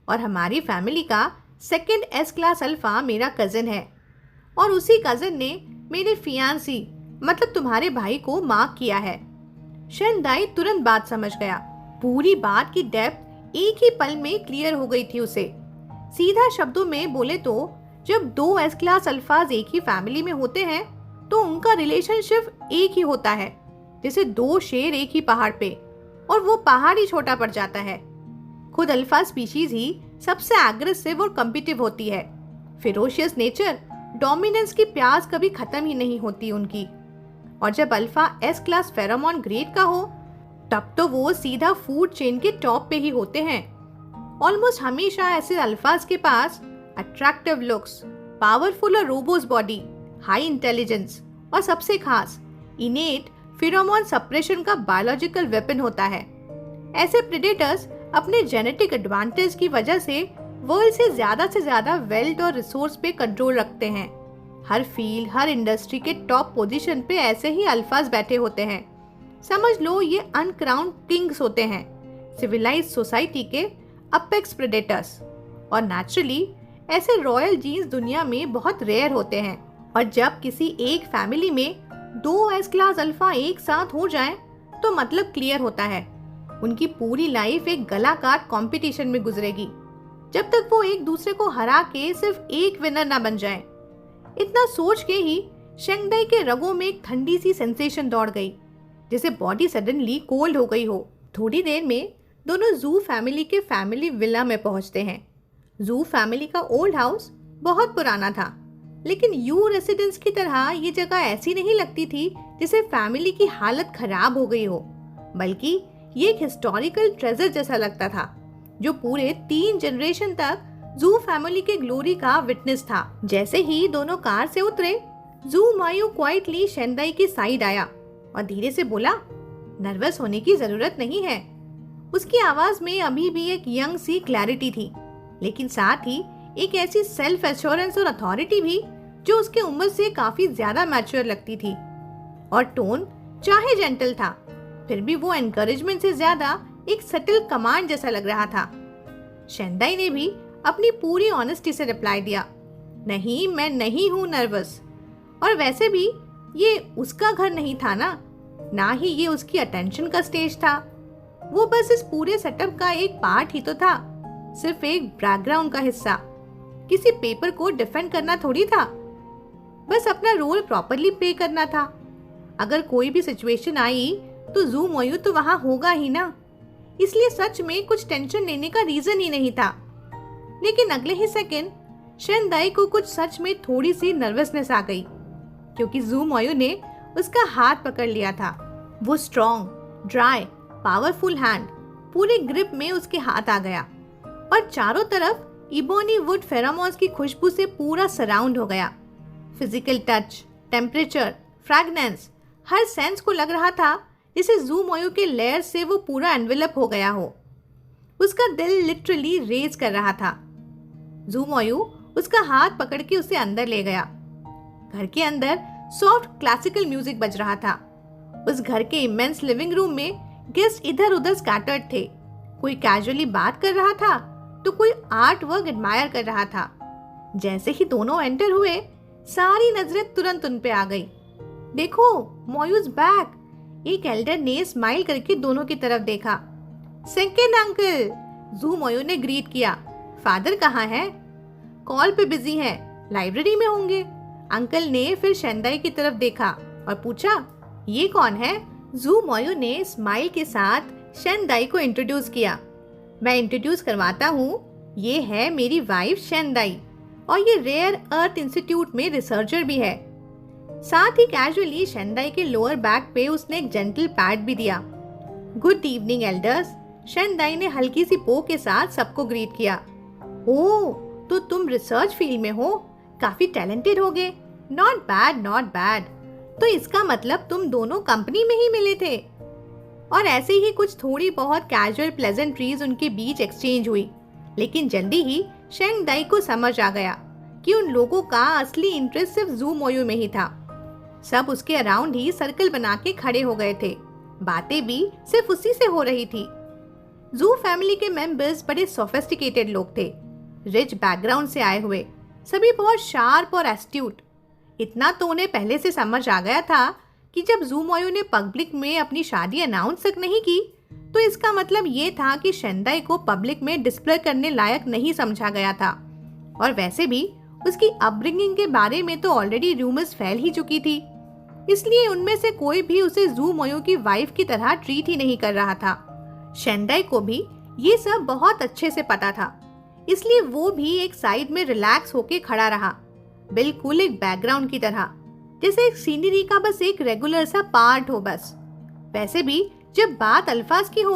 और हमारी फैमिली का सेकंड एस क्लास अल्फा मेरा कजिन है, और उसी कजिन ने मेरे फियांसी मतलब तुम्हारे भाई को मार्क किया है। शेंदाई तुरंत बात समझ गया। पूरी बात की डेप्थ एक ही पल में क्लियर हो गई थी उसे। सीधा शब्दों में बोले तो जब 2 एस क्लास अल्फाज एक ही फैमिली में होते हैं तो उनका रिलेशनशिप एक ही होता है, जैसे 2 शेर एक ही पहाड़ पे, और वो पहाड़ ही छोटा पड़ जाता है। खुद अल्फा स्पीशीज ही सबसे एग्रेसिव और कम्पिटिटिव होती है। फेरोशियस नेचर, डोमिनेंस की प्यास कभी खत्म ही नहीं होती उनकी। और जब alpha S class pheromone grade का हो तब तो वो सीधा फूड चेन के टॉप पे ही होते हैं। ऑलमोस्ट हमेशा ऐसे अल्फाज के पास अट्रैक्टिव लुक्स, पावरफुल और रोबोस बॉडी, हाई इंटेलिजेंस और सबसे खास इनेट फेरोमोन सप्रेशन का बायोलॉजिकल वेपन होता है। ऐसे प्रेडेटर्स अपने जेनेटिक एडवांटेज की वजह से वर्ल्ड से ज्यादा वेल्थ और रिसोर्स पे कंट्रोल रखते हैं। हर फील्ड, हर इंडस्ट्री के टॉप पोजीशन पे ऐसे ही अल्फाज बैठे होते हैं। समझ लो ये अनक्राउंड किंग्स होते हैं, सिविलाइज्ड सोसाइटी के अपेक्स प्रेडेटर्स। और नेचुरली ऐसे रॉयल जीन्स दुनिया में बहुत रेयर होते हैं। और जब किसी एक फैमिली में 2 एस क्लास अल्फा एक साथ हो जाएं, तो मतलब क्लियर होता है, उनकी पूरी लाइफ एक गला काट कंपटीशन में गुजरेगी, जब तक वो एक दूसरे को हरा के सिर्फ एक विनर ना बन जाएं। इतना सोच के ही शेंगदाई के रगों में एक ठंडी सी सेंसेशन दौड़ गई, जैसे बॉडी सडनली कोल्ड हो गई हो। थोड़ी देर में दोनों जू फैमिली के फैमिली विला में पहुंचते हैं। जू फैमिली का ओल्ड हाउस बहुत पुराना था, लेकिन यू रेसिडेंस की तरह ये जगह ऐसी नहीं लगती थी जैसे फैमिली की हालत खराब हो गई हो, बल्कि ये एक हिस्टोरिकल ट्रेजर जैसा लगता था, जो पूरे 3 जनरेशन तक जू फैमिली के ग्लोरी का विटनेस था। जैसे ही दोनों कार से उतरे, जू मायू क्वाइटली शेंदाई की साइड आया और धीरे से बोला, नर्वस होने की जरूरत नहीं है। उसकी आवाज में अभी भी एक यंग सी क्लैरिटी थी, लेकिन साथ ही एक ऐसी सेल्फ एश्योरेंस और अथॉरिटी भी जो उसके उम्र से काफी ज्यादा मैच्योर लगती थी। और टोन चाहे जेंटल था, फिर भी वो एनकरेजमेंट से ज्यादा एक सटल कमांड जैसा लग रहा था। शेंदाई ने भी अपनी पूरी ऑनेस्टी से रिप्लाई दिया, नहीं, मैं नहीं हूँ नर्वस। और वैसे भी ये उसका घर नहीं था ना ही ये उसकी अटेंशन का स्टेज था। वो बस इस पूरे सेटअप का एक पार्ट ही तो था, सिर्फ एक बैकग्राउंड का हिस्सा। किसी पेपर को डिफेंड करना थोड़ी था, बस अपना रोल प्रॉपरली प्ले करना था। अगर कोई भी सिचुएशन आई तो जू मोयू तो वहां होगा ही ना, इसलिए सच में कुछ टेंशन लेने का रीजन ही नहीं था। लेकिन अगले ही सेकंड शेंदाई को कुछ सच में थोड़ी सी नर्वसनेस आ गई, क्योंकि जू मोयू ने उसका हाथ पकड़ लिया था। वो स्ट्रॉन्ग, ड्राई, पावरफुल हैंड पूरे ग्रिप में उसके हाथ आ गया और चारों तरफ इबोनी वुड फेरोमोन्स की खुशबू से पूरा सराउंड हो गया। फिजिकल टच, टेम्परेचर, फ्रैग्रेंस, हर सेंस को लग रहा था जैसे जू मोयू के लेयर से वो पूरा एनवेलप हो गया हो। उसका दिल लिटरली रेज कर रहा था। जू मोयू उसका हाथ पकड़ के उसे अंदर ले गया। घर के अंदर सॉफ्ट क्लासिकल म्यूजिक बज रहा था। उस घर के इमेंस लिविंग रूम में गेस्ट इधर उधर स्कैटर्ड थे। कोई कैजुअली बात कर रहा था तो कोई आर्ट वर्क एडमायर कर रहा था। जैसे ही दोनों एंटर हुए, सारी नजरें तुरंत उन पे आ गई। देखो, मोयूज बैक, एक एल्डर ने स्माइल करके दोनों की तरफ देखा। सेकंड अंकल, जू मोयू ने ग्रीट किया। फादर कहाँ है? कॉल पे बिजी हैं, लाइब्रेरी में होंगे। अंकल ने फिर शेंदाई की तरफ देखा और पूछा, ये कौन है? जू मोयू ने स्माइल के साथ शेंदाई को इंट्रोड्यूस किया। मैं इंट्रोड्यूस करवाता हूँ, ये है मेरी वाइफ शेंदाई और ये रेयर अर्थ इंस्टीट्यूट में रिसर्चर भी है। साथ ही कैजुअली शेंदाई के लोअर बैक पे उसने एक जेंटल पैट भी दिया गुड इवनिंग एल्डर्स। शेनदाई ने हल्की सी पो के साथ सबको ग्रीट किया। ओह, तो तुम रिसर्च फील्ड में हो, काफी टैलेंटेड होगे। Not bad, not bad. तो इसका मतलब तुम दोनों कंपनी में ही मिले थे। और ऐसे ही कुछ थोड़ी बहुत कैजुअल प्लेजेंट्रीज उनके बीच एक्सचेंज हुई, लेकिन जल्दी ही शेनदाई को समझ आ गया कि उन लोगों का असली इंटरेस्ट सिर्फ ज़ू मोयू में ही था। सब उसके अराउंड ही सर्कल बना के खड़े हो गए थे, बातें भी सिर्फ उसी से हो रही थी। ज़ू फैमिली के मेंबर्स बड़े सोफिस्टिकेटेड लोग थे, रिच बैकग्राउंड से आए हुए, सभी बहुत शार्प और एस्ट्यूट। इतना तो उन्हें पहले से समझ आ गया था कि जब ज़ू मोयू ने पब्लिक में अपनी शादी अनाउंस तक नहीं की, तो इसका मतलब ये था कि शेनदाई को पब्लिक में डिस्प्ले करने लायक नहीं समझा गया था। और वैसे भी उसकी अपब्रिंगिंग के बारे में तो ऑलरेडी रूमर्स फैल ही चुकी थी, इसलिए उनमें से कोई भी उसे ज़ू मोयू की वाइफ की तरह ट्रीट ही नहीं कर रहा था। शेनदाई को भी ये सब बहुत अच्छे से पता था, इसलिए वो भी एक साइड में रिलैक्स होके खड़ा रहा, बिल्कुल एक बैकग्राउंड की तरह, जैसे एक सीनरी का बस एक रेगुलर सा पार्ट हो बस। वैसे भी जब बात अल्फाज की हो,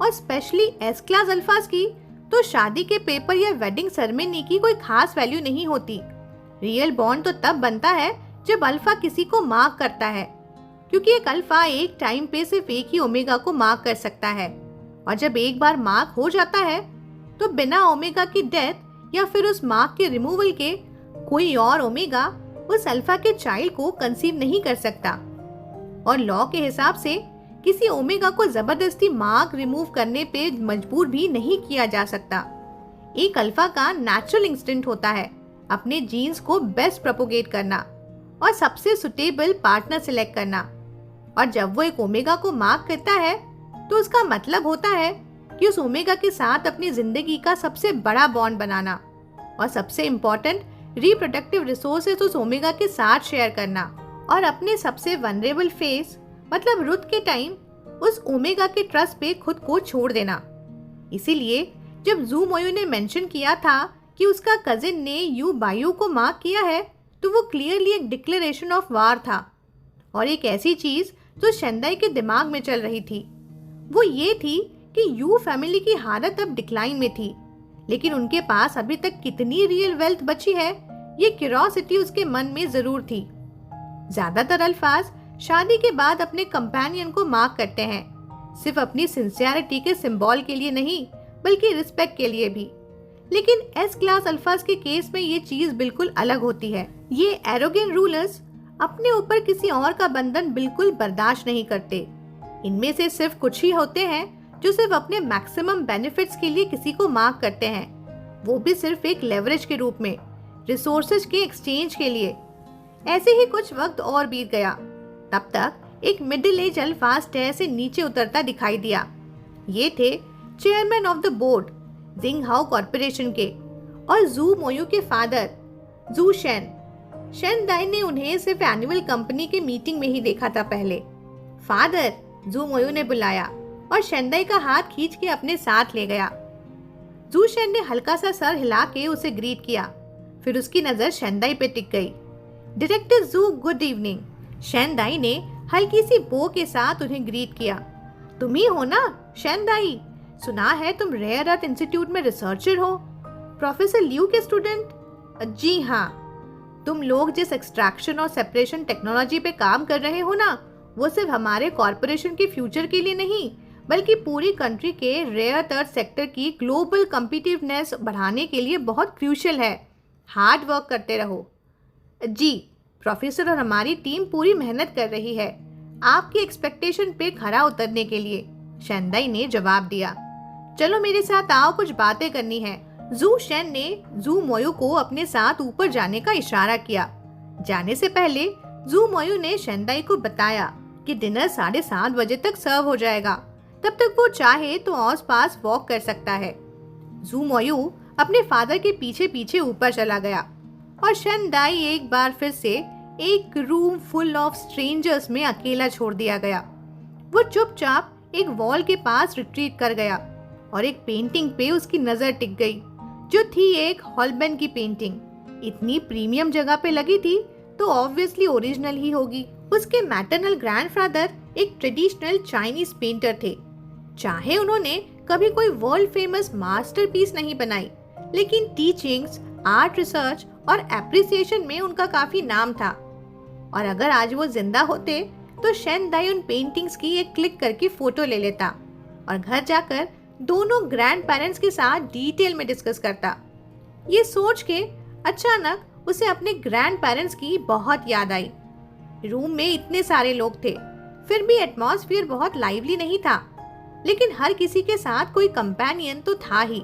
और स्पेशली एस क्लास अल्फाज की, तो शादी के पेपर या वेडिंग सेरेमनी की कोई खास वैल्यू नहीं होती। रियल बॉन्ड तो तब बनता है जब अल्फा किसी को मार्क करता है, क्योंकि एक अल्फा एक टाइम पे सिर्फ एक ही ओमेगा को मार्क कर सकता है, और जब एक बार मार्क हो जाता है तो बिना ओमेगा की डेथ या फिर उस मार्क के रिमूवल के कोई और ओमेगा उस अल्फा के चाइल्ड को कंसीव नहीं कर सकता। और लॉ के हिसाब से किसी ओमेगा को जबरदस्ती मार्क रिमूव करने पे मजबूर भी नहीं किया जा सकता। एक अल्फा का नेचुरल इंस्टिंक्ट होता है अपने जीन्स को बेस्ट प्रोपोगेट करना और सबसे सुटेबल पार्टनर सिलेक्ट करना, और जब वो एक ओमेगा को मार्क करता है तो उसका मतलब होता है कि उस ओमेगा के साथ अपनी जिंदगी का सबसे बड़ा बॉन्ड बनाना, और सबसे इम्पोर्टेंट रिप्रोडक्टिव रिसोर्सेज उस ओमेगा के साथ शेयर करना, और अपने सबसे वनरेबल फेस मतलब रुत के टाइम उस ओमेगा के ट्रस्ट पे खुद को छोड़ देना। इसीलिए जब ज़ू मोयू ने मेंशन किया था कि उसका कजिन ने यू बायू को मार्क किया है, तो वो क्लियरली एक डिक्लेरेशन ऑफ वार था, और एक ऐसी चीज जो शेनदाई के दिमाग में चल रही थी वो ये थी कि यू फैमिली की हालत अब डिक्लाइन में थी, लेकिन उनके पास अभी तक कितनी रियल वेल्थ बची है, ये क्यूरियोसिटी उसके मन में जरूर थी। ज्यादातर अल्फाज शादी के बाद अपने कंपेनियन को मार्क करते हैं, सिर्फ अपनी सिंसियरिटी के सिंबल के लिए नहीं बल्कि रिस्पेक्ट के लिए भी। लेकिन एस क्लास अल्फाज के केस में ये चीज बिल्कुल अलग होती है। ये एरोगेंट रूलर्स अपने ऊपर किसी और का बंधन बिल्कुल बर्दाश्त नहीं करते। इनमें से सिर्फ कुछ ही होते हैं जो सिर्फ अपने मैक्सिमम बेनिफिट्स के लिए किसी को मार्क करते हैं, वो भी सिर्फ एक लेवरेज के रूप में, रिसोर्सेज के एक्सचेंज के लिए। ऐसे ही कुछ वक्त और बीत गया, तब तक एक मिडिल एज अल्फा स्टेयर से नीचे उतरता दिखाई दिया। ये थे chairman of the board Jinghao corporation के और ज़ू मोयू के फादर ज़ू शेन। शेनदाई ने उन्हें सिर्फ एनुअल कंपनी के मीटिंग में ही देखा था पहले। फादर, ज़ू मोयू ने बुलाया और शेनदाई का हाथ खींच के अपने साथ ले गया। ज़ू शेन ने हल्का सा सर हिला के उसे ग्रीट किया, फिर उसकी नजर शेनदाई पे टिक गई। Director Zhu, good evening. Shendai ने हल्की सी बो के साथ उन्हें ग्रीट किया। तुम ही हो ना शेनदाई? सुना है तुम रेयर अर्थ इंस्टीट्यूट में रिसर्चर हो, प्रोफेसर लियू के स्टूडेंट। जी हाँ, तुम लोग जिस एक्सट्रैक्शन और सेपरेशन टेक्नोलॉजी पे काम कर रहे हो ना, वो सिर्फ हमारे कॉर्पोरेशन के फ्यूचर के लिए नहीं बल्कि पूरी कंट्री के रेयर अर्थ सेक्टर की ग्लोबल कम्पिटिटिवनेस बढ़ाने के लिए बहुत क्रूशियल है। हार्ड वर्क करते रहो। जी, प्रोफेसर और हमारी टीम पूरी मेहनत कर रही है आपकी एक्सपेक्टेशन पे खरा उतरने के लिए, शेनदाई ने जवाब दिया। चलो मेरे साथ आओ, कुछ बातें करनी है। ज़ू शेन ने ज़ू मोयू को अपने साथ ऊपर जाने का इशारा किया। जाने से पहले ज़ू मोयू ने शेनदाई को बताया कि डिनर 7:30 बजे तक सर्व हो जाएगा, तब तक वो चाहे तो आस पास वॉक कर सकता है। ज़ू मोयू अपने फादर के पीछे पीछे ऊपर चला गया और शेनदाई एक बार फिर से एक रूम फुल ऑफ स्ट्रेंजर्स में अकेला छोड़ दिया गया। वो चुपचाप एक वॉल के पास रिट्रीट कर गया और एक पेंटिंग पे उसकी नजर टिक गई, जो थी एक हॉलबेन की पेंटिंग। इतनी प्रीमियम जगह पे लगी थी तो ऑब्वियसली ओरिजिनल ही होगी। उसके मैटरनल ग्रैंडफादर एक ट्रेडिशनल चाइनीज पेंटर थे चाहे उन्होंने कभी कोई वर्ल्ड फेमस मास्टरपीस नहीं बनाई, लेकिन टीचिंग्स, आर्ट रिसर्च और एप्रिसिएशन में उनका काफी नाम था। और अगर आज वो जिंदा होते तो शेनदाई उन पेंटिंग्स की एक क्लिक करके फोटो ले लेता और घर जाकर दोनों ग्रैंड पेरेंट्स के साथ डिटेल में डिस्कस करता। ये सोच के अचानक उसे अपने ग्रैंड पेरेंट्स की बहुत याद आई। रूम में इतने सारे लोग थे, फिर भी एटमॉस्फेयर बहुत लाइवली नहीं था, लेकिन हर किसी के साथ कोई कंपेनियन तो था ही।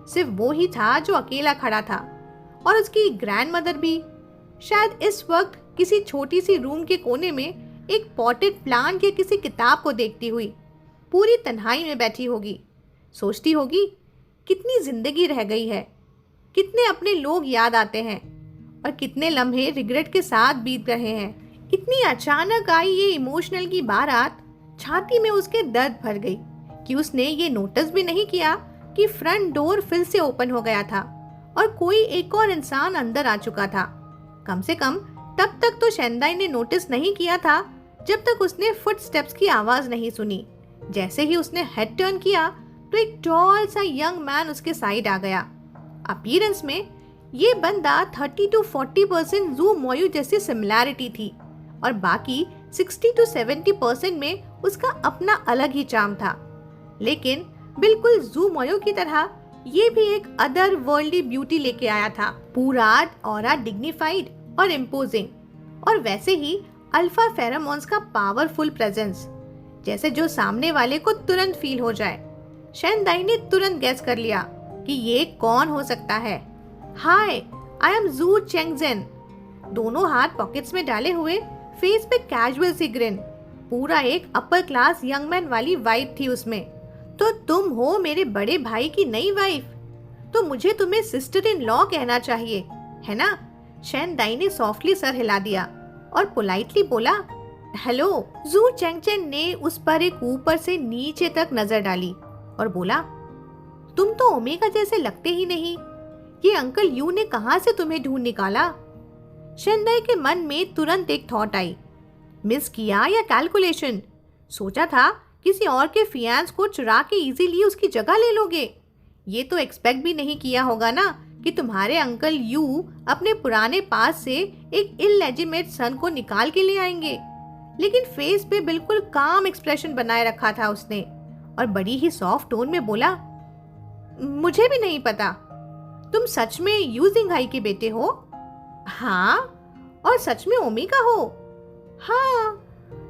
सिर्फ वो ही था जो अकेला खड़ा था, और उसकी ग्रैंड मदर भी शायद इस वक्त किसी छोटी सी रूम के कोने में एक पॉटेड प्लांट या किसी किताब को देखती हुई पूरी तन्हाई में बैठी होगी। सोचती होगी कितनी जिंदगी रह गई है, कितने अपने लोग याद आते हैं और कितने लम्हे रिग्रेट के साथ बीत रहे हैं। इतनी अचानक आई ये इमोशनल की बारात छाती में उसके दर्द भर गई कि उसने ये नोटिस भी नहीं किया कि फ्रंट डोर फिर से ओपन हो गया था और कोई एक और इंसान अंदर आ चुका था। कम से कम तब तक तो शेनदाई ने नोटिस नहीं किया था जब तक उसने फुटस्टेप्स की आवाज नहीं सुनी। जैसे ही उसने हेड टर्न किया तो एक टॉल सा यंग मैन उसके साइड आ गया। अपीयरेंस में ये बंदा 30 to 40% ज़ू मोयू जैसी सिमिलैरिटी थी और बाकी 60 to 70% में उसका अपना अलग ही चार्म था। लेकिन बिल्कुल ज़ू मोयू की तरह ये भी एक अदर वर्ल्डली ब्यूटी लेके आया था, पूरा ऑरा डिग्निफाइड और इम्पोजिंग, और वैसे ही अल्फा फेरोमोन्स का पावरफुल प्रेजेंस, जैसे जो सामने वाले को तुरंत फील हो जाए। शेनदाई ने तुरंत गैस कर लिया कि ये कौन हो सकता है। हाय, आई एम जू चेंगजेन। दोनों हाथ पॉकेट्स में डाले हुए, फेस पे कैजुअल सी ग्रिन, पूरा एक अपर क्लास यंग मैन वाली वाइब थी उसमें। तो तुम हो मेरे बड़े भाई की नई वाइफ, तो मुझे तुम्हें सिस्टर इन लॉ कहना चाहिए, है ना? शेनदाई ने सॉफ्टली सर हिला दिया और पोलाइटली बोला, हेलो। जू चेंगजेन ने उस पर एक ऊपर से नीचे तक नजर डाली और बोला, तुम तो ओमेगा जैसे लगते ही नहीं। ये अंकल यू ने कहां से तुम्हें ढूंढ निकाला? शेनदाई के मन में तुरंत एक थॉट आई, मिस किया या कैलकुलेशन? सोचा था किसी और के फियांस को चुरा के इजीली उसकी जगह ले लोगे। ये तो एक्सपेक्ट भी नहीं किया होगा ना कि तुम्हारे अंकल यू अपने पुराने पास से एक इललेजिटिमेट सन को निकाल के ले आएंगे। लेकिन फेस पे बिल्कुल काम एक्सप्रेशन बनाए रखा था उसने और बड़ी ही सॉफ्ट टोन में बोला, मुझे भी नहीं पता। तुम सच में यू जिंगहाई के बेटे हो? हाँ। और सच में ओमेगा हो? हाँ।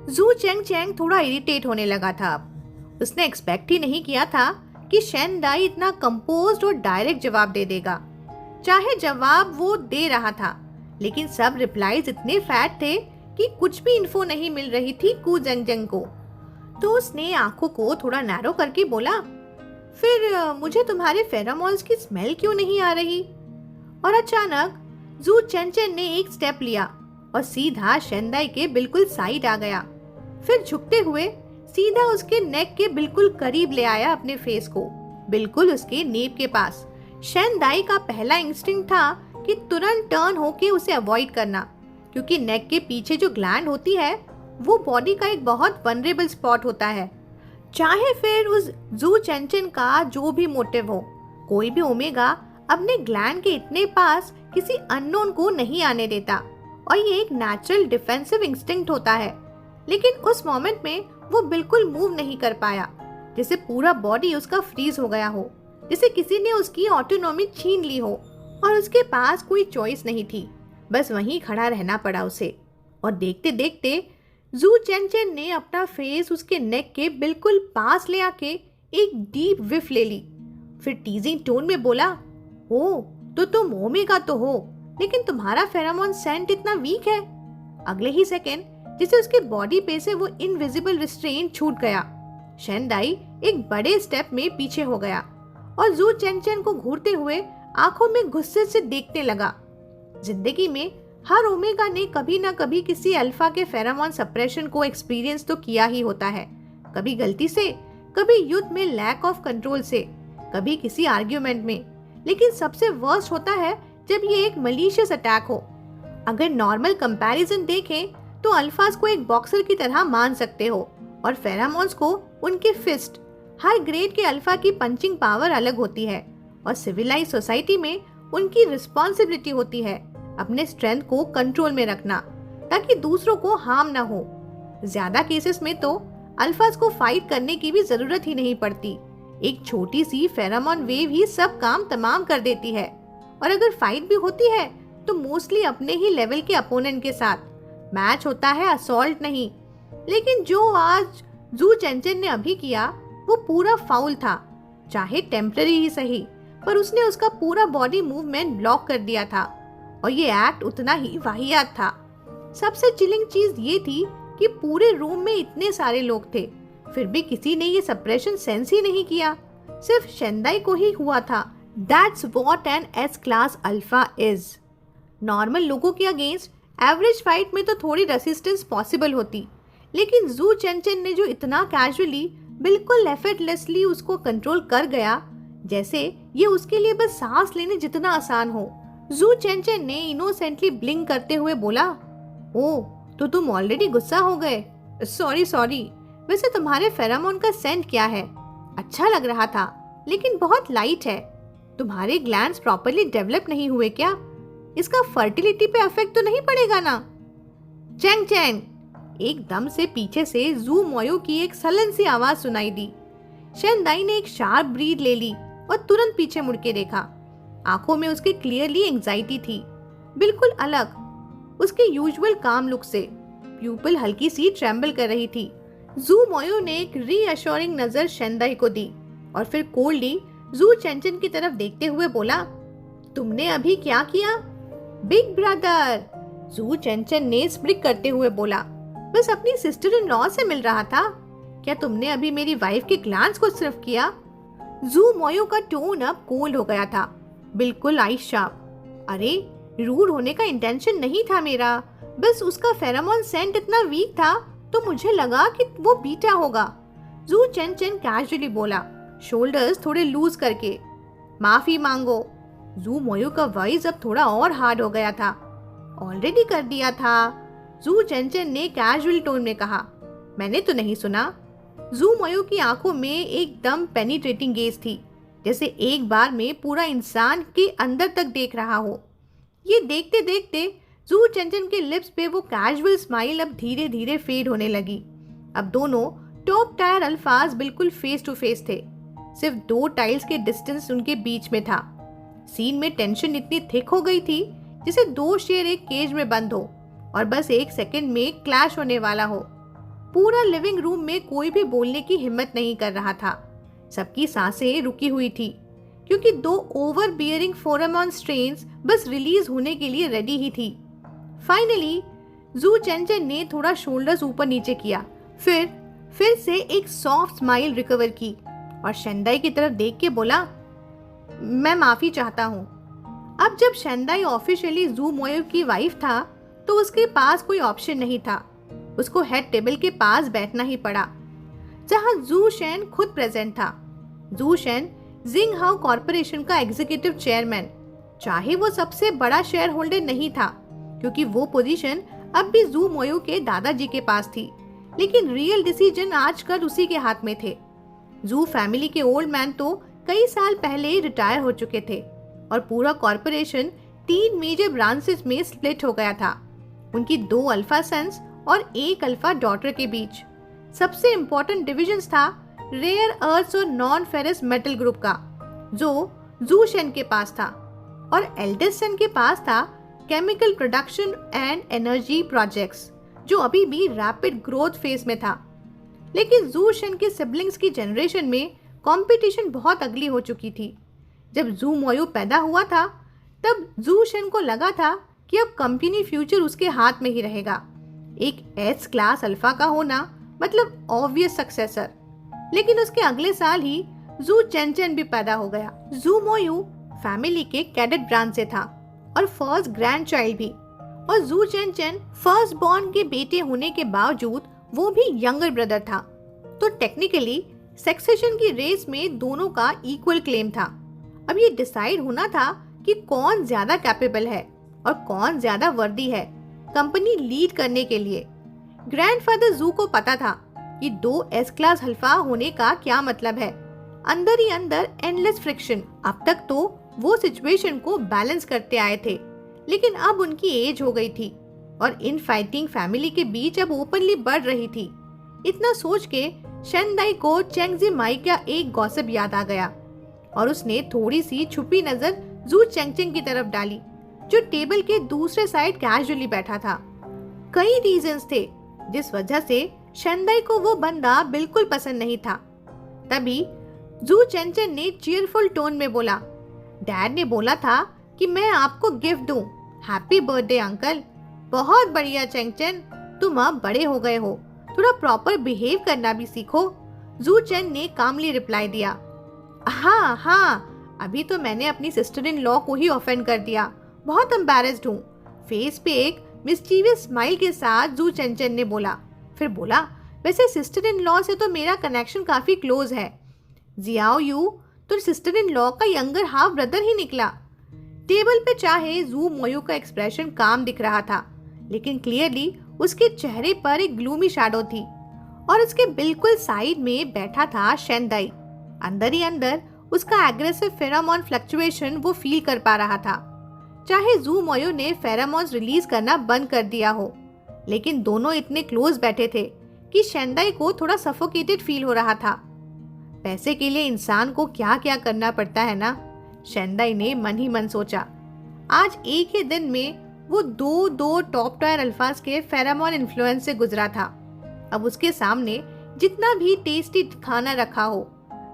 जू चेंग थोड़ा इरिटेट होने लगा था अब। उसने एक्सपेक्ट ही नहीं किया था कि शेनदाई इतना कंपोज्ड और डायरेक्ट जवाब दे देगा। चाहे जवाब वो दे रहा था, लेकिन सब रिप्लाईज इतने फैट थे कि कुछ भी इन्फो नहीं मिल रही थी कू जंग को। तो उसने आंखों को थोड़ा नैरो करके बोला, फिर मुझे तुम्हारे फेरोमोन्स की स्मेल क्यों नहीं आ रही? और अचानक जू चेंचन ने एक स्टेप लिया और सीधा शेनदाई के बिल्कुल साइड आ गया। फिर झुकते हुए सीधा उसके नेक के बिल्कुल करीब ले आया अपने फेस को, बिल्कुल उसके नेप के पास। शेनदाई का पहला इंस्टिंक्ट था कि तुरंत टर्न होके उसे अवॉइड करना, क्योंकि नेक के पीछे जो ग्लैंड होती है वो बॉडी का एक बहुत वनरेबल स्पॉट होता है। चाहे फिर उस जू चेंचन का जो भी मोटिव हो, कोई भी ओमेगा अपने ग्लैंड के इतने पास किसी अननोन को नहीं आने देता, और ये एक नेचुरल डिफेंसिव इंस्टिंक्ट होता है। लेकिन उस मोमेंट में वो बिल्कुल मूव नहीं कर पाया, जैसे पूरा बॉडी उसका फ्रीज हो गया हो, जैसे किसी ने उसकी ऑटोनॉमी छीन ली हो और उसके पास कोई चॉइस नहीं थी, बस वहीं खड़ा रहना पड़ा उसे। और देखते देखते जू चेंचन ने अपना फेस उसके नेक के बिल्कुल पास ले आके एक डीप विफ ले ली। फिर टीजिंग टोन में बोला, ओ तो तुम ओमेगा तो हो, लेकिन तुम्हारा फेरोमोन सेंट इतना वीक है। अगले ही सेकेंड जिसे उसके बॉडी पे से वो इनविजिबल रिस्ट्रेन छूट गया। शेनदाई एक बड़े स्टेप में पीछे हो गया और जू चेंचन को घूरते हुए आंखों में गुस्से से देखने लगा। जिंदगी में हर ओमेगा ने कभी ना कभी किसी अल्फा के फेरोमोन सप्रेशन को एक्सपीरियंस तो किया ही होता है, कभी गलती से, कभी युद्ध में लैक ऑफ कंट्रोल से, कभी किसी आर्ग्यूमेंट में। लेकिन सबसे वर्स्ट होता है जब ये एक मलीशियस अटैक हो। अगर नॉर्मल कंपैरिजन देखें तो अल्फाज को एक बॉक्सर की तरह मान सकते हो और फेरोमोन्स को उनके फिस्ट, हर ग्रेड के अल्फा की पंचिंग पावर अलग होती है और सिविलाइज सोसाइटी में उनकी रिस्पॉन्सिबिलिटी होती है अपने स्ट्रेंथ को कंट्रोल में रखना ताकि दूसरों को हार्म ना हो। ज्यादा केसेस में तो अल्फाज को फाइट करने की भी जरूरत ही नहीं पड़ती। एक छोटी सी फेरोमोन वेव ही सब काम तमाम कर देती है और अगर फाइट भी होती है तो मोस्टली अपने ही लेवल के अपोनेंट के साथ। मैच होता है असॉल्ट नहीं। लेकिन जो आज जू चेंचन ने अभी किया वो पूरा फाउल था, चाहे टेम्पररी ही सही, पर उसने उसका पूरा बॉडी मूवमेंट ब्लॉक कर दिया था और ये एक्ट उतना ही वाहियात था। सबसे चिलिंग चीज ये थी कि पूरे रूम में इतने सारे लोग थे, फिर भी किसी ने ये सप्रेशन सेंस ही नहीं किया। सिर्फ शेंदाई को ही हुआ था। That's what an S class alpha is. Normal लोगों के अगेंस्ट एवरेज फाइट में तो थोड़ी रेसिस्टेंस पॉसिबल होती, लेकिन जू चेंचन ने जो इतना कैजुअली, बिल्कुल एफर्टलेसली उसको कंट्रोल कर गया, जैसे ये उसके लिए बस सांस लेने जितना आसान हो। जू चेंचन ने इनोसेंटली ब्लिंक करते हुए बोला, ओ तो तुम ऑलरेडी गुस्सा हो गए। सॉरी। वैसे तुम्हारे फेरोमोन का सेंट क्या है? अच्छा लग रहा था, लेकिन बहुत लाइट है। तुम्हारे ग्लैंड्स प्रॉपर्ली डेवलप नहीं हुए क्या? इसका फर्टिलिटी पे इफेक्ट तो नहीं पड़ेगा ना? चैंग चैंग, एकदम से पीछे से जू मोयो की एक सलन सी आवाज सुनाई दी। शेंदाई ने एक शार्प ब्रीथ ले ली और तुरंत पीछे मुड़ के देखा। आंखों में उसके क्लियरली एंजाइटी थी, बिल्कुल अलग उसके यूजुअल काम लुक से। प्यूपिल हल्की सी ट्रेम्बल कर रही थी। जू मोयो ने एक रीअश्योरिंग नजर शेंदाई को दी और फिर कोल्डली जू चेंचन की तरफ देखते हुए बोला, तुमने अभी क्या किया? बिग ब्रदर, जू चेंचन ने स्प्रिक करते हुए बोला, बस अपनी सिस्टर इन लॉ से मिल रहा था। क्या तुमने अभी मेरी वाइफ के ग्लांस को सिर्फ किया? जू मोयो का टोन अब कोल्ड हो गया था, बिल्कुल आइस शार्प। अरे रूड होने का इंटेंशन नहीं था मेरा, बस उसका फेरोमोन सेंट इतना वीक था तो मुझे लगा कि वो बीटा होगा। जू चेंचन कैजुअली बोला, शोल्डर्स थोड़े लूज करके। माफी मांगो। जू मोयो का वॉइस अब थोड़ा और हार्ड हो गया था। ऑलरेडी कर दिया था, जू चेंचन ने कैजुअल टोन में कहा। मैंने तो नहीं सुना। जू मोयो की आंखों में एकदम पेनिट्रेटिंग गेज थी, जैसे एक बार में पूरा इंसान के अंदर तक देख रहा हो। ये देखते देखते जू चेंचन के लिप्स पे वो कैजुअल स्माइल अब धीरे धीरे फेड होने लगी। अब दोनों टॉप टायर अल्फाज बिल्कुल फेस टू फेस थे, सिर्फ 2 टाइल्स के डिस्टेंस उनके बीच में था। सीन में टेंशन इतनी थिक हो गई थी जैसे 2 शेर एक केज में बंद हो और बस 1 सेकंड में क्लैश होने वाला हो। पूरा लिविंग रूम में कोई भी बोलने की हिम्मत नहीं कर रहा था। सबकी सांसें रुकी हुई थी क्योंकि 2 ओवर बियरिंग फेरोमोन स्ट्रेन्स बस रिलीज होने के लिए रेडी ही थी। फाइनली जू चेंचन ने थोड़ा शोल्डर्स ऊपर नीचे किया, फिर से एक सॉफ्ट स्माइल रिकवर की और शेंदाई की तरफ देख के बोला, मैं माफी चाहता हूँ। अब जब शेंदाई ऑफिशियली जू मोयो की वाइफ था तो उसके पास कोई ऑप्शन नहीं था। उसको हेड टेबल के पास बैठना ही पड़ा जहां जू शेन खुद प्रेजेंट था। जू शेन जिंग हाउ कॉर्पोरेशन का एग्जीक्यूटिव चेयरमैन, चाहे वो सबसे बड़ा शेयर होल्डर नहीं था क्योंकि वो पोजीशन अब भी जू मोयो के दादाजी के पास थी, लेकिन रियल डिसीजन आजकल उसी के हाथ में थे। जू फैमिली के ओल्ड मैन तो कई साल पहले ही रिटायर हो चुके थे और पूरा कॉर्पोरेशन 3 मेजर ब्रांचेस में स्प्लिट हो गया था, उनकी 2 अल्फा सन्स और 1 अल्फा डॉटर के बीच। सबसे इम्पोर्टेंट डिविजन्स था रेयर अर्थ्स और नॉन फेरस मेटल ग्रुप का, जो जू शेन के पास था, और एल्डेस्ट सन के पास था chemical production and energy projects, जो अभी भी रैपिड ग्रोथ फेज में था। लेकिन जू शेन के सिबलिंग्स की जनरेशन में कंपटीशन बहुत अगली हो चुकी थी। जब जू मोयो पैदा हुआ था तब जू शेन को लगा था कि अब कंपनी फ्यूचर उसके हाथ में ही रहेगा। एक एस क्लास अल्फा का होना मतलब ऑब्वियस सक्सेसर। लेकिन उसके अगले साल ही जू चेंचन भी पैदा हो गया। जू मोयो फैमिली के कैडेट ब्रांच से था और फर्स्ट ग्रैंड चाइल्ड भी, और जू चेंचन फर्स्ट बॉर्न के बेटे होने के बावजूद वो भी यंगर ब्रदर था। तो टेक्निकली सक्सेशन की रेस में दोनों का इक्वल क्लेम था। अब ये डिसाइड होना था कि कौन ज्यादा कैपेबल है और कौन ज्यादा वर्दी है कंपनी लीड करने के लिए। ग्रैंडफादर जू को पता था कि 2 एस क्लास हल्फा होने का क्या मतलब है। अंदर ही अंदर एंडलेस फ्रिक्शन। अब तक तो वो सिचुएशन को बैलेंस करते आए थे, लेकिन अब उनकी एज हो गई थी और इन फाइटिंग फैमिली के बीच अब ओपनली बढ़ रही थी। इतना सोच के शेंदाई को चेंगजी माई का एक गॉसिप याद आ गया और उसने थोड़ी सी छुपी नजर जू चेंगचेंग की तरफ डाली, जो टेबल के दूसरे साइड कैजुअली बैठा था। कई रीजंस थे जिस वजह से शेंदाई को वो बंदा बिल्कुल पसंद नहीं था। तभी जू चेंचन ने चीयरफुल टोन में बोला, डैड ने बोला था कि मैं आपको गिफ्ट दूं। Happy birthday uncle. बहुत बढ़िया चेंगचन, तुम अब बड़े हो गए हो, थोड़ा प्रॉपर बिहेव करना भी सीखो। जू चेन ने कामली रिप्लाई दिया, हाँ, अभी तो मैंने अपनी सिस्टर इन लॉ को ही ऑफेंड कर दिया, बहुत एम्बैरेस्ड हूँ। फेस पे एक मिस्चीवियस स्माइल के साथ जू चेंचन ने बोला। फिर बोला, वैसे सिस्टर इन लॉ से तो मेरा कनेक्शन काफी क्लोज है। जियाओ यू तो सिस्टर इन लॉ का यंगर हाफ ब्रदर ही निकला। टेबल पे चाहे जू मोयू का एक्सप्रेशन काम दिख रहा था, लेकिन क्लियरली उसके चेहरे पर एक ग्लूमी शैडो थी और उसके बिल्कुल साइड में बैठा था शेंदाई। अंदर ही अंदर उसका एग्रेसिव फेरोमोन फ्लक्चुएशन वो फील कर पा रहा था। चाहे जू मोयू ने फेरोमोन्स रिलीज करना बंद कर दिया हो, लेकिन दोनों इतने क्लोज बैठे थे कि शेंदाई को थोड़ा सफोकेटेड फील हो रहा था। पैसे के लिए इंसान को क्या क्या करना पड़ता है ना, शेंदाई ने मन ही मन सोचा। आज एक ही दिन में वो दो टॉप टायर अल्फाज के फेरोमोन इन्फ्लुएंस से गुजरा था। अब उसके सामने जितना भी टेस्टी खाना रखा हो,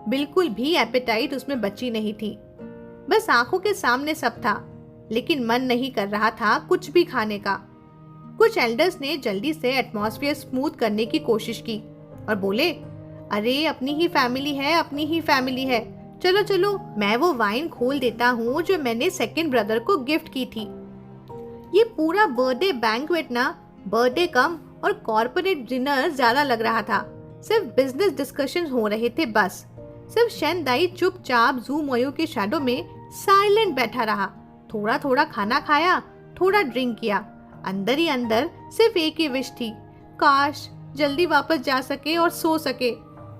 बिल्कुल भी एपेटाइट उसमें बची नहीं थी। बस आंखों के सामने सब था, लेकिन मन नहीं कर रहा था कुछ भी खाने का। कुछ एल्डर्स ने जल्दी से एटमॉस्फेयर स्मूथ करने की कोशिश की और बोले, अरे अपनी ही फैमिली है, चलो चलो मैं वो वाइन खोल देता हूँ जो मैंने सेकंड ब्रदर को गिफ्ट की थी। ये पूरा बर्थडे बैंक्वेट ना बर्थडे कम और कॉर्पोरेट डिनर ज्यादा लग रहा था। सिर्फ बिजनेस डिस्कशन हो रहे थे बस। सिर्फ शेंदाई चुपचाप जू मोयू के शैडो में साइलेंट बैठा रहा। थोड़ा थोड़ा खाना खाया, थोड़ा ड्रिंक किया। अंदर ही अंदर सिर्फ एक ही विश थी, काश जल्दी वापस जा सके और सो सके।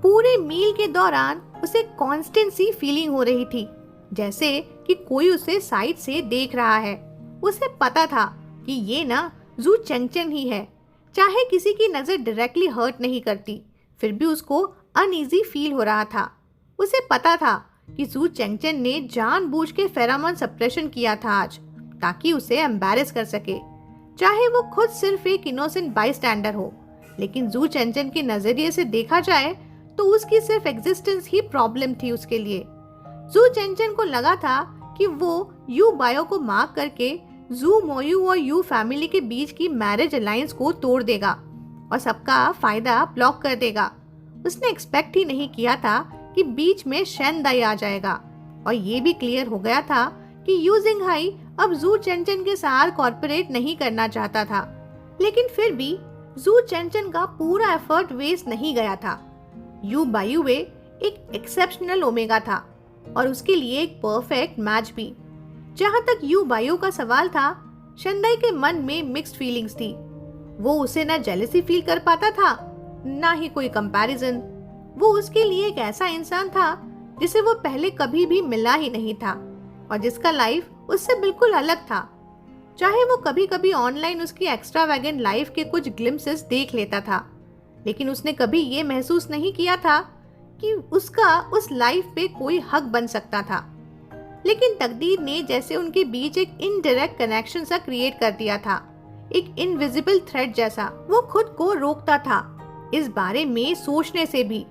पूरे मील के दौरान उसे कांस्टेंट सी फीलिंग हो रही थी, जैसे कि कोई उसे साइड से देख रहा है। उसे पता था कि ये ना जू चेंगचेन ही है। चाहे किसी की नजर डायरेक्टली हर्ट नहीं करती, फिर भी उसको अनईजी फील हो रहा था। उसे पता था कि जू चेंगचेन ने जानबूझ के फेरोमोन सप्रेशन किया था आज, ताकि उसे एम्बैरेस कर सके। चाहे वो खुद सिर्फ एक इनोसेंट बाईस्टैंडर हो, लेकिन जू चेंगचेन के नजरिए से देखा जाए तो उसकी सिर्फ एग्जिस्टेंस ही प्रॉब्लम थी उसके लिए। जू चेंगचेन को लगा था कि वो यू बायो को मार्क करके जू मोयू और यू फैमिली के बीच की मैरिज अलायंस को तोड़ देगा और सबका फायदा ब्लॉक कर देगा। उसने एक्सपेक्ट ही नहीं किया था कि बीच में शेंदाई आ जाएगा, और ये भी क्लियर हो गया था कि यू जिंगहाई अब जू चेंचन के साथ कॉर्पोरेट नहीं करना चाहता था। लेकिन फिर भी जू चेंचन का पूरा एफर्ट वेस्ट नहीं गया था। यू बायुवे एक एक्सेप्शनल ओमेगा था और उसके लिए एक परफेक्ट मैच भी। जहां तक यू बायो का सवाल था, शेंदाई के मन में मिक्स्ड फीलिंग्स थी। वो उसे ना जेलसी फील कर पाता था, ना ही कोई कंपैरिजन। वो उसके लिए एक ऐसा इंसान था जिसे वो पहले कभी भी मिला ही नहीं था और जिसका लाइफ उससे बिल्कुल अलग था। चाहे वो कभी कभी ऑनलाइन उसकी एक्स्ट्रावैगेंट लाइफ के कुछ ग्लिम्पसेस देख लेता था, लेकिन उसने कभी ये महसूस नहीं किया था कि उसका उस लाइफ पे कोई हक बन सकता था। लेकिन तकदीर ने जैसे उनके बीच एक इनडायरेक्ट कनेक्शन सा क्रिएट कर दिया था, एक इनविजिबल थ्रेड जैसा। वो खुद को रोकता था इस बारे में सोचने से भी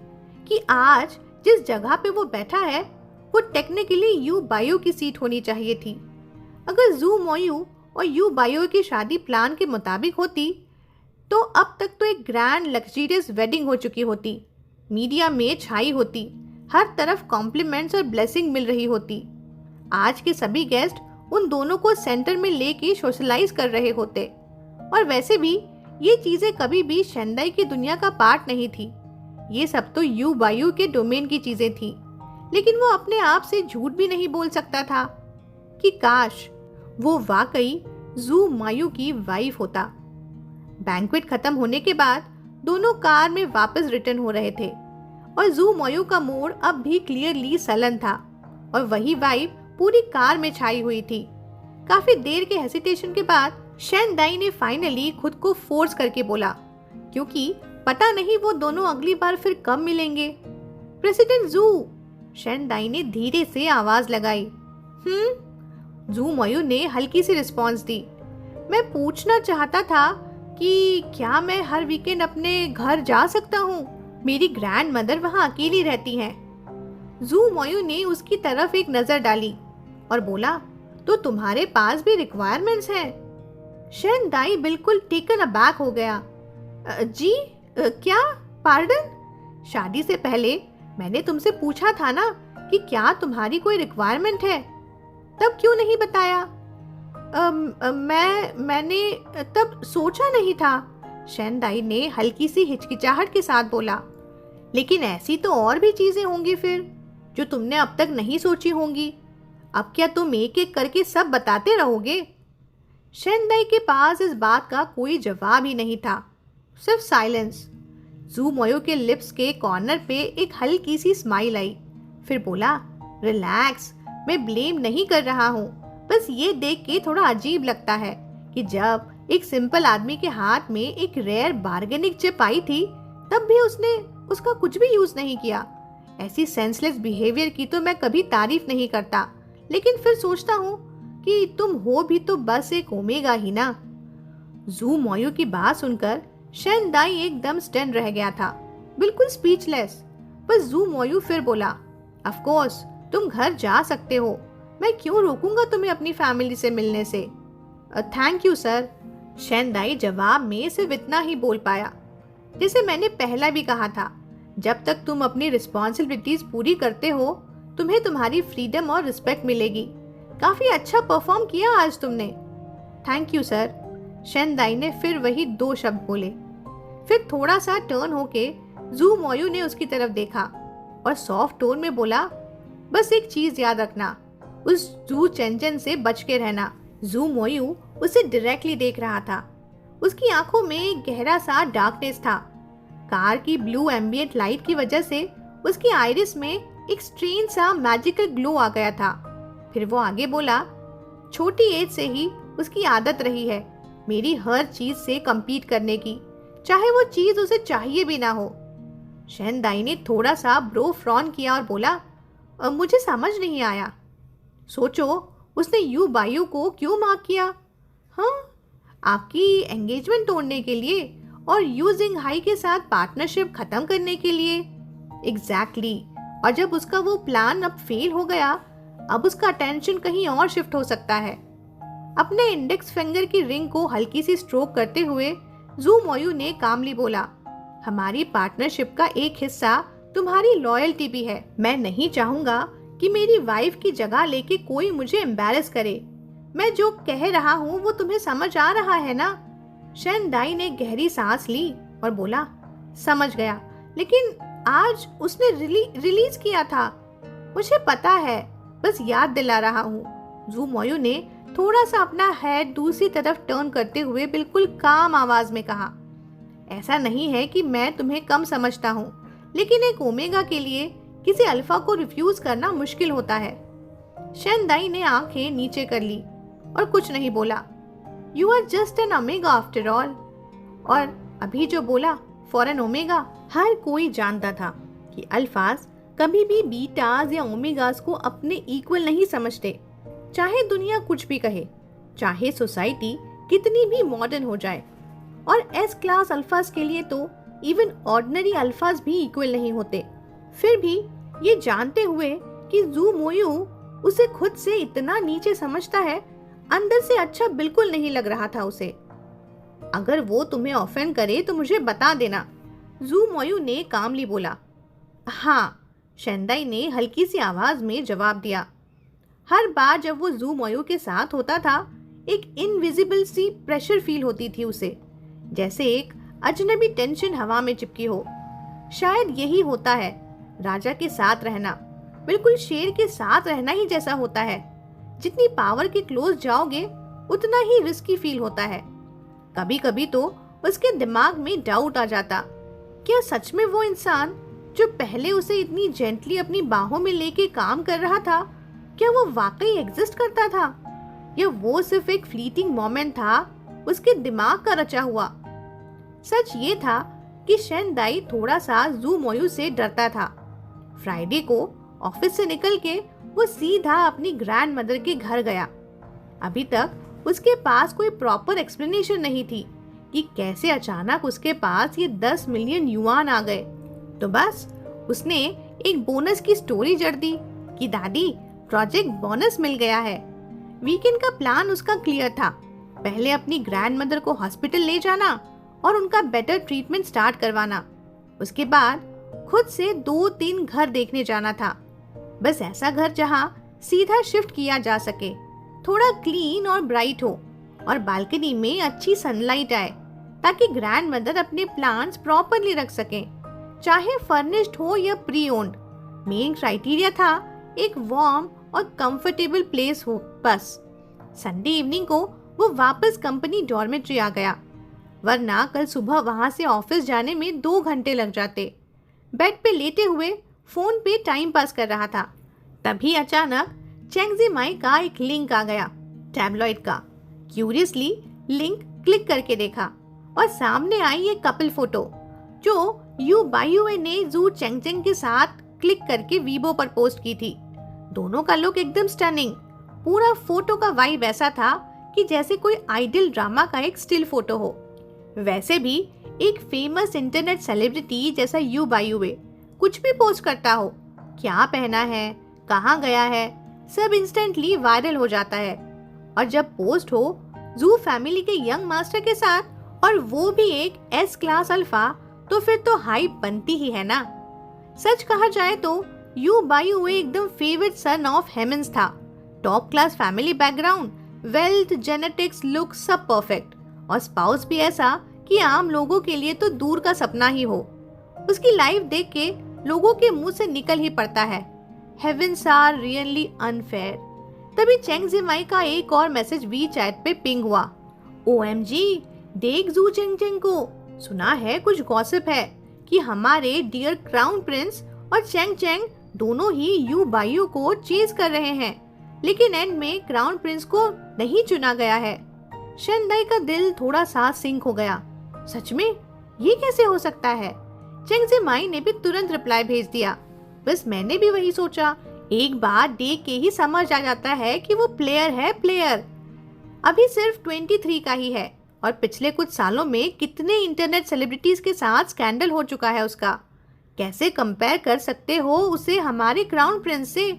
कि आज जिस जगह पे वो बैठा है वो टेक्निकली यू बायो की सीट होनी चाहिए थी। अगर जू मोयू और यू बायो की शादी प्लान के मुताबिक होती तो अब तक तो एक ग्रैंड लग्जरियस वेडिंग हो चुकी होती, मीडिया में छाई होती, हर तरफ कॉम्प्लीमेंट्स और ब्लेसिंग मिल रही होती। आज के सभी गेस्ट उन दोनों को सेंटर में लेके सोशलाइज कर रहे होते। और वैसे भी ये चीजें कभी भी शेंदाई की दुनिया का पार्ट नहीं थी। ये सब तो यू बायू के डोमेन की चीजें थी। लेकिन वो अपने आप से झूठ भी नहीं बोल सकता था कि काश वो वाकई जू मायू की वाइफ होता। बैंक्वेट खत्म होने के बाद दोनों कार में वापस रिटर्न हो रहे थे और जू मोयू का मूड अब भी क्लियरली सलन था और वही वाइब पूरी कार में छाई हुई थी। काफी देर के हेसिटेशन के बाद शेन दाई ने फाइनली खुद को फोर्स करके बोला, क्योंकि पता नहीं वो दोनों अगली बार फिर कब मिलेंगे। प्रेसिडेंट जू, शेन दाई ने धीरे से आवाज लगाई। जू मोयू ने हल्की सी रिस्पॉन्स दी। मैं पूछना चाहता था कि क्या मैं हर वीकेंड अपने घर जा सकता हूँ? मेरी ग्रैंड मदर वहाँ अकेली रहती हैं। जू मोयू ने उसकी तरफ एक नजर डाली और बोला, तो तुम्हारे पास भी रिक्वायरमेंट्स हैं? शेन दाई बिल्कुल टेकन अबैक हो गया। जी क्या? पार्डन? शादी से पहले मैंने तुमसे पूछा था ना कि क्या तुम्हारी कोई रिक्वायरमेंट है, तब क्यों नहीं बताया? मैंने तब सोचा नहीं था, शेन दाई ने हल्की सी हिचकिचाहट के साथ बोला। लेकिन ऐसी तो और भी चीजें होंगी फिर जो तुमने अब तक नहीं सोची होंगी। अब क्या तुम एक एक करके सब बताते रहोगे? शेन दाई के पास इस बात का कोई जवाब ही नहीं था, सिर्फ साइलेंस। जू मोयो के लिप्स के कॉर्नर पे एक हल्की सी स्माइल आई, फिर बोला, रिलैक्स, मैं ब्लेम नहीं कर रहा हूँ, बस ये देख के थोड़ा अजीब लगता है कि जब एक सिंपल आदमी के हाथ में एक रेयर बार्गेनिंग चिप आई थी तब भी उसने उसका कुछ भी यूज नहीं किया। ऐसी सेंसलेस बिहेवियर की तो मैं कभी तारीफ नहीं करता, लेकिन फिर सोचता हूँ कि तुम हो भी तो बस एक ओमेगा ही ना। जू मोयू की बात सुनकर शेन दाई एकदम स्टन रह गया था, बिल्कुल स्पीचलेस। बस जू मोयू फिर बोला, ऑफ कोर्स तुम घर जा सकते हो, मैं क्यों रोकूंगा तुम्हें अपनी फैमिली से मिलने से। Thank you sir. शेन दाई जवाब में सिर्फ इतना ही बोल पाया। जैसे मैंने पहला भी कहा था, जब तक तुम अपनी रिस्पॉन्सिबिलिटीज पूरी करते हो तुम्हें तुम्हारी फ्रीडम और रिस्पेक्ट मिलेगी। काफी अच्छा परफॉर्म किया आज तुमने। थैंक यू सर, शेन दाई ने फिर वही 2 शब्द बोले। फिर थोड़ा सा टर्न होके जू मोयू ने उसकी तरफ देखा और सॉफ्ट टोन में बोला, बस एक चीज याद रखना, उस जू चेंचन से बच के रहना। जू मोयू उसे डायरेक्टली देख रहा था। उसकी आंखों में एक गहरा सा डार्कनेस था। कार की ब्लू एम्बिएंट लाइट की वजह से उसकी आइरिस में एक स्ट्रेन सा मैजिकल ग्लो आ गया था। फिर वो आगे बोला, छोटी एज से ही उसकी आदत रही है मेरी हर चीज से compete करने की, चाहे वो चीज उसे चाहिए भी ना हो। शेन दाई ने थोड़ा सा ब्रो फ्रॉन किया और बोला, मुझे समझ नहीं आया। सोचो उसने यू बायू को क्यों मार्क किया? हाँ, आपकी एंगेजमेंट तोड़ने के लिए और यू जिंग हाई के साथ पार्टनरशिप खत्म करने के लिए। एग्जैक्टली। और जब उसका वो प्लान अब फेल हो गया, अब उसका अटेंशन कहीं और शिफ्ट हो सकता है। अपने इंडेक्स फिंगर की रिंग को हल्की सी स्ट्रोक करते हुए जू मोयू ने कामली बोला, हमारी पार्टनरशिप का एक हिस्सा तुम्हारी लॉयल्टी भी है। मैं नहीं चाहूंगा कि मेरी वाइफ की जगह लेके कोई मुझे एम्बैरेस करे। मैं जो कह रहा हूँ वो तुम्हें समझ आ रहा है ना? शेन दाई ने गहरी सांस ली और बोला, समझ गया, लेकिन आज उसने रिलीज किया था। मुझे पता है, बस याद दिला रहा हूँ। जू मोयू ने थोड़ा सा अपना हेड दूसरी तरफ टर्न करते हुए बिल्कुल काम आवाज में कहा, ऐसा नहीं है कि मैं तुम्हें कम समझता हूँ, लेकिन एक ओमेगा के लिए किसी अल्फा को रिफ्यूज करना मुश्किल होता है। शेन दाई ने आंखें नीचे कर ली और कुछ नहीं बोला। You are just an omega after all. और अभी जो बोला, फॉर एन ओमेगा। हर कोई जानता था कि अल्फाज कभी भी बीटाज या ओमेगास को अपने इक्वल नहीं समझते, चाहे दुनिया कुछ भी कहे, चाहे सोसाइटी कितनी भी मॉडर्न हो जाए। और एस क्लास अल्फाज के लिए तो इवन ऑर्डिनरी अल्फाज भी इक्वल नहीं होते। फिर भी ये जानते हुए कि जू मोयू उसे खुद से इतना नीचे समझता है, अंदर से अच्छा बिल्कुल नहीं लग रहा था उसे। अगर वो तुम्हें ऑफेंड करे तो मुझे बता देना, जू मोयू ने कामली बोला। हाँ, शेन दाई ने हल्की सी आवाज में जवाब दिया। हर बार जब वो जू मोयू के साथ होता था, एक इनविजिबल सी प्रेशर फील होती थी उसे, जैसे एक अजनबी टेंशन हवा में चिपकी हो। शायद यही होता है राजा के साथ रहना, बिल्कुल शेर के साथ रहना ही जैसा होता है। जितनी पावर के क्लोज जाओगे उतना ही रिस्की फील होता है। कभी कभी तो उसके दिमाग में डाउट आ जाता क्या सच में वो इंसान जो पहले उसे इतनी जेंटली अपनी बाहों में लेके काम कर रहा था, क्या वो वाकई एग्जिस्ट करता था, या वो सिर्फ एक फ्लीटिंग मोमेंट था उसके दिमाग का रचा हुआ? सच ये था कि शेनदाई थोड़ा सा जू मोयू से डरता था। फ्राइडे को ऑफिस से निकल के वो सीधा अपनी ग्रैंड मदर के घर गया। अभी तक उसके पास कोई प्रॉपर एक्सप्लेनेशन नहीं थी कि कैसे अचानक उसके पास ये 10 मिलियन युआन आ गए। तो बस उसने एक बोनस की स्टोरी जड़ दी कि दादी, प्रोजेक्ट बोनस मिल गया है। वीकेंड का प्लान उसका क्लियर था। पहले अपनी ग्रैंड मदर को हॉस्पिटल ले जाना और उनका बेटर ट्रीटमेंट स्टार्ट करवाना। उसके बाद खुद से 2-3 घर देखने जाना था। बस ऐसा घर जहां सीधा शिफ्ट किया जा सके, थोड़ा क्लीन और ब्राइट हो और बालकनी में अच्छी सनलाइट आए, ताकि ग्रैंड मदर अपने प्लांट्स प्रॉपरली रख सकें, चाहे फर्निश्ड हो या प्री ओन्ड। मेन क्राइटेरिया था एक वार्म और कंफर्टेबल प्लेस हो बस। संडे इवनिंग को वो वापस कंपनी डॉर्मेट्री आ गया, वरना कल सुबह वहां से ऑफिस जाने में 2 घंटे लग जाते। बेड पे लेटे हुए फोन पे टाइम पास कर रहा था, तभी अचानक चेंगजी माई का एक लिंक आ गया टैबलॉइड का। क्यूरियसली लिंक क्लिक करके देखा और सामने आई एक कपल फोटो जो यू बायुए ने जू चेंगचेंग के साथ क्लिक करके वीबो पर पोस्ट की थी। दोनों का लुक एकदम स्टनिंग। पूरा फोटो का वाइब ऐसा था कि जैसे कोई आइडल ड्रामा का एक स्टिल फोटो हो। वैसे भी एक फेमस इंटरनेट सेलिब्रिटी जैसा यू बायुए कुछ भी पोस्ट करता हो, क्या पहना है, कहाँ गया है, सब इंस्टेंटली वायरल हो जाता है। और जब पोस्ट हो जू फैमिली के यंग मास्टर के साथ और वो भी एक एस क्लास अल्फा, तो फिर तो हाइप बनती ही है ना। सच कहा जाए तो यू बायुए एकदम फेवरेट सन ऑफ हेमंस था। Top class family background, wealth, genetics, look सब परफेक्ट, और स्पाउस भी ऐसा कि आम लोगों के लिए तो दूर का सपना ही हो। उसकी लाइफ देख के लोगों के मुंह से निकल ही पड़ता है, हेवंस आर रियली अनफेयर। तभी चेंगजी माई का एक और मैसेज वी चैट पे पिंग हुआ। OMG, देख जू चेंगचेंग को, सुना है कुछ गॉसिप है कि हमारे डियर क्राउन प्रिंस और चेंग चेंग दोनों ही यू बायू को चेज कर रहे हैं, लेकिन एंड में क्राउन प्रिंस को नहीं चुना गया है। शेनदाई का दिल थोड़ा सा सिंक हो गया। सच में ये कैसे हो सकता है? चेंगजी माई ने भी तुरंत रिप्लाई भेज दिया। बस मैंने भी वही सोचा, एक बार देख के ही समझ आ जाता है कि वो प्लेयर है, प्लेयर। अभी सिर्फ 23 का ही है और पिछले कुछ सालों में कितने इंटरनेट सेलिब्रिटीज के साथ स्कैंडल हो चुका है उसका। कैसे कंपेयर कर सकते हो उसे हमारे क्राउन प्रिंस से?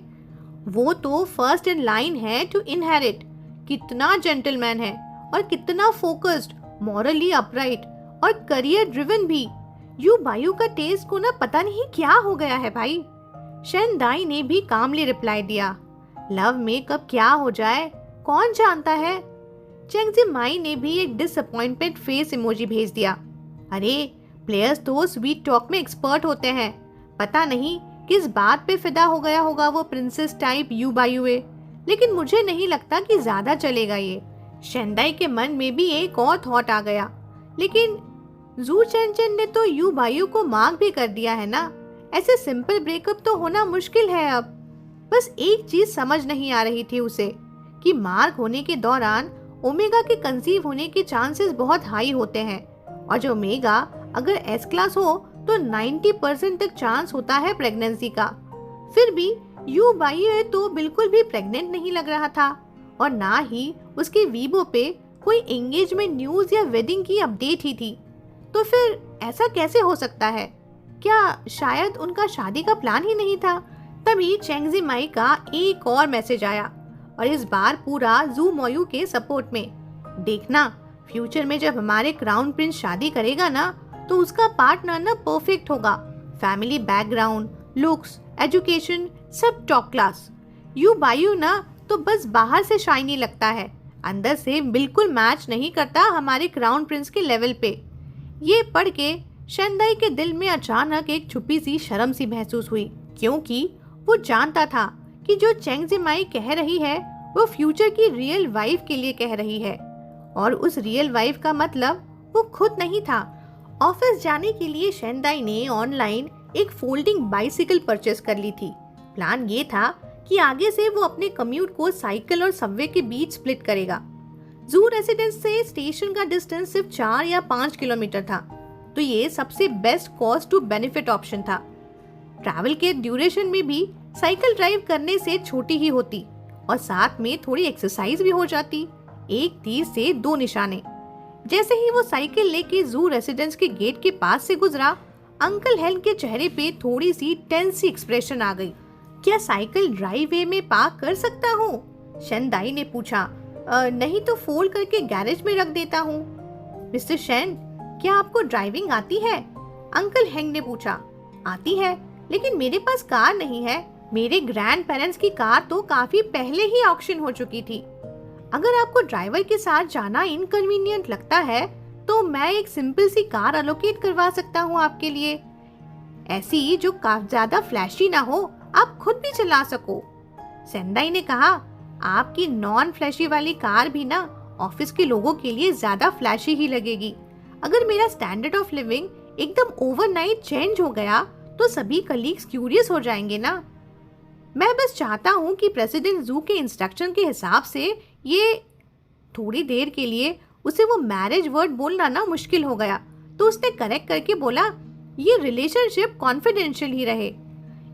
वो तो फर्स्ट इन लाइन है टू इनहेरिट। कितना जेंटलमैन है और कितना फोकस्ड, मॉरली अपराइट और करियर ड्रिवन भी। यू बायू का टेस्ट को ना पता नहीं क्या हो गया है भाई। शेनदाई ने भी कामली रिप्लाई दिया, लव में कब क्या हो जाए कौन जानता है। चेंगजी माई ने भी एक डिसअपॉइंटमेंट फेस इमोजी भेज दिया। अरे प्लेयर्स तो स्वीट टॉक में एक्सपर्ट होते हैं, पता नहीं किस बात पे फिदा हो गया होगा वो प्रिंसेस टाइप यू बायुए, लेकिन मुझे नहीं लगता कि ज्यादा चलेगा ये। शेनदाई के मन में भी एक और थॉट आ गया, लेकिन जू चेंचेन ने तो यू बायू को मार्क भी कर दिया है ना, ऐसे सिंपल ब्रेकअप तो होना मुश्किल है अब। बस एक चीज समझ नहीं आ रही थी उसे कि मार्क होने के दौरान ओमेगा के कंसीव होने के चांसेस बहुत हाई होते हैं, और जो ओमेगा अगर एस क्लास हो तो 90% तक चांस होता है प्रेगनेंसी का। फिर भी यू बायू तो बिल्कुल भी प्रेग्नेंट नहीं लग रहा था, और ना ही उसके वीबो पे कोई एंगेजमेंट न्यूज या वेडिंग की अपडेट ही थी। तो फिर ऐसा कैसे हो सकता है? क्या शायद उनका शादी का प्लान ही नहीं था? तभी चेंगजी माई का एक और मैसेज आया, और इस बार पूरा जू मोयू के सपोर्ट में। देखना, फ्यूचर में जब हमारे क्राउन प्रिंस शादी करेगा ना, तो उसका पार्टनर ना परफेक्ट होगा। फैमिली बैकग्राउंड, लुक्स, एजुकेशन सब टॉप क्लास। यू बायू ना तो बस बाहर से शाइनी लगता है, अंदर से बिल्कुल मैच नहीं करता हमारे क्राउन प्रिंस के लेवल पे। ये पढ़ के शेनदाई के दिल में अचानक एक छुपी सी शर्म सी महसूस हुई, क्योंकि वो जानता था कि जो चेंगजी माई कह रही है वो फ्यूचर की रियल वाइफ के लिए कह रही है, और उस रियल वाइफ का मतलब वो खुद नहीं था। ऑफिस जाने के लिए शेंदाई ने ऑनलाइन एक फोल्डिंग बाइसिकल परचेस कर ली थी। प्लान ये था कि आगे से वो अपने कम्यूट को साइकिल और सबवे के बीच स्प्लिट करेगा। जू रेसिडेंस से स्टेशन का डिस्टेंस सिर्फ 4 या 5 किलोमीटर था, तो ये सबसे best cost to benefit option था। ट्रैवल के ड्यूरेशन में भी साइकिल ड्राइव करने से छोटी ही होती और साथ में थोड़ी एक्सरसाइज भी हो जाती। एक तीर से दो निशाने। जैसे ही वो साइकिल लेके जू रेसिडेंस के गेट के पास से गुजरा, अंकल हेन के चेहरे पे थोड़ी सी टेंस सी एक्सप्रेशन आ गई। क्या साइकिल ड्राइववे में पार्क कर सकता हूँ? शेंदाई ने पूछा। नहीं तो फोल्ड करके गैरेज में रख देता हूँ। मिस्टर शेन, क्या आपको ड्राइविंग आती है? अंकल हेंग ने पूछा। आती है, लेकिन मेरे पास कार नहीं है। मेरे ग्रैंड पेरेंट्स की कार तो काफी पहले ही ऑक्शन हो चुकी थी। अगर आपको ड्राइवर के साथ जाना इनकन्वीनियंट लगता है, तो मैं एक सिंपल सी कार अलोकेट करवा सकता हूँ आपके लिए, ऐसी जो काफी ज्यादा फ्लैशी ना हो, आप खुद भी चला सको। शेंदाई ने कहा, आपकी नॉन फ्लैशी वाली कार भी ना ऑफिस के लोगों के लिए ज्यादा फ्लैशी ही लगेगी। अगर मेरा स्टैंडर्ड ऑफ लिविंग एकदम ओवरनाइट चेंज हो गया तो सभी कलीग्स क्यूरियस हो जाएंगे ना। मैं बस चाहता हूँ कि प्रेसिडेंट जू के इंस्ट्रक्शन के हिसाब से ये थोड़ी देर के लिए उसे वो मैरिज वर्ड बोलना ना मुश्किल हो गया, तो उसने करेक्ट करके बोला, ये रिलेशनशिप कॉन्फिडेंशियल ही रहे।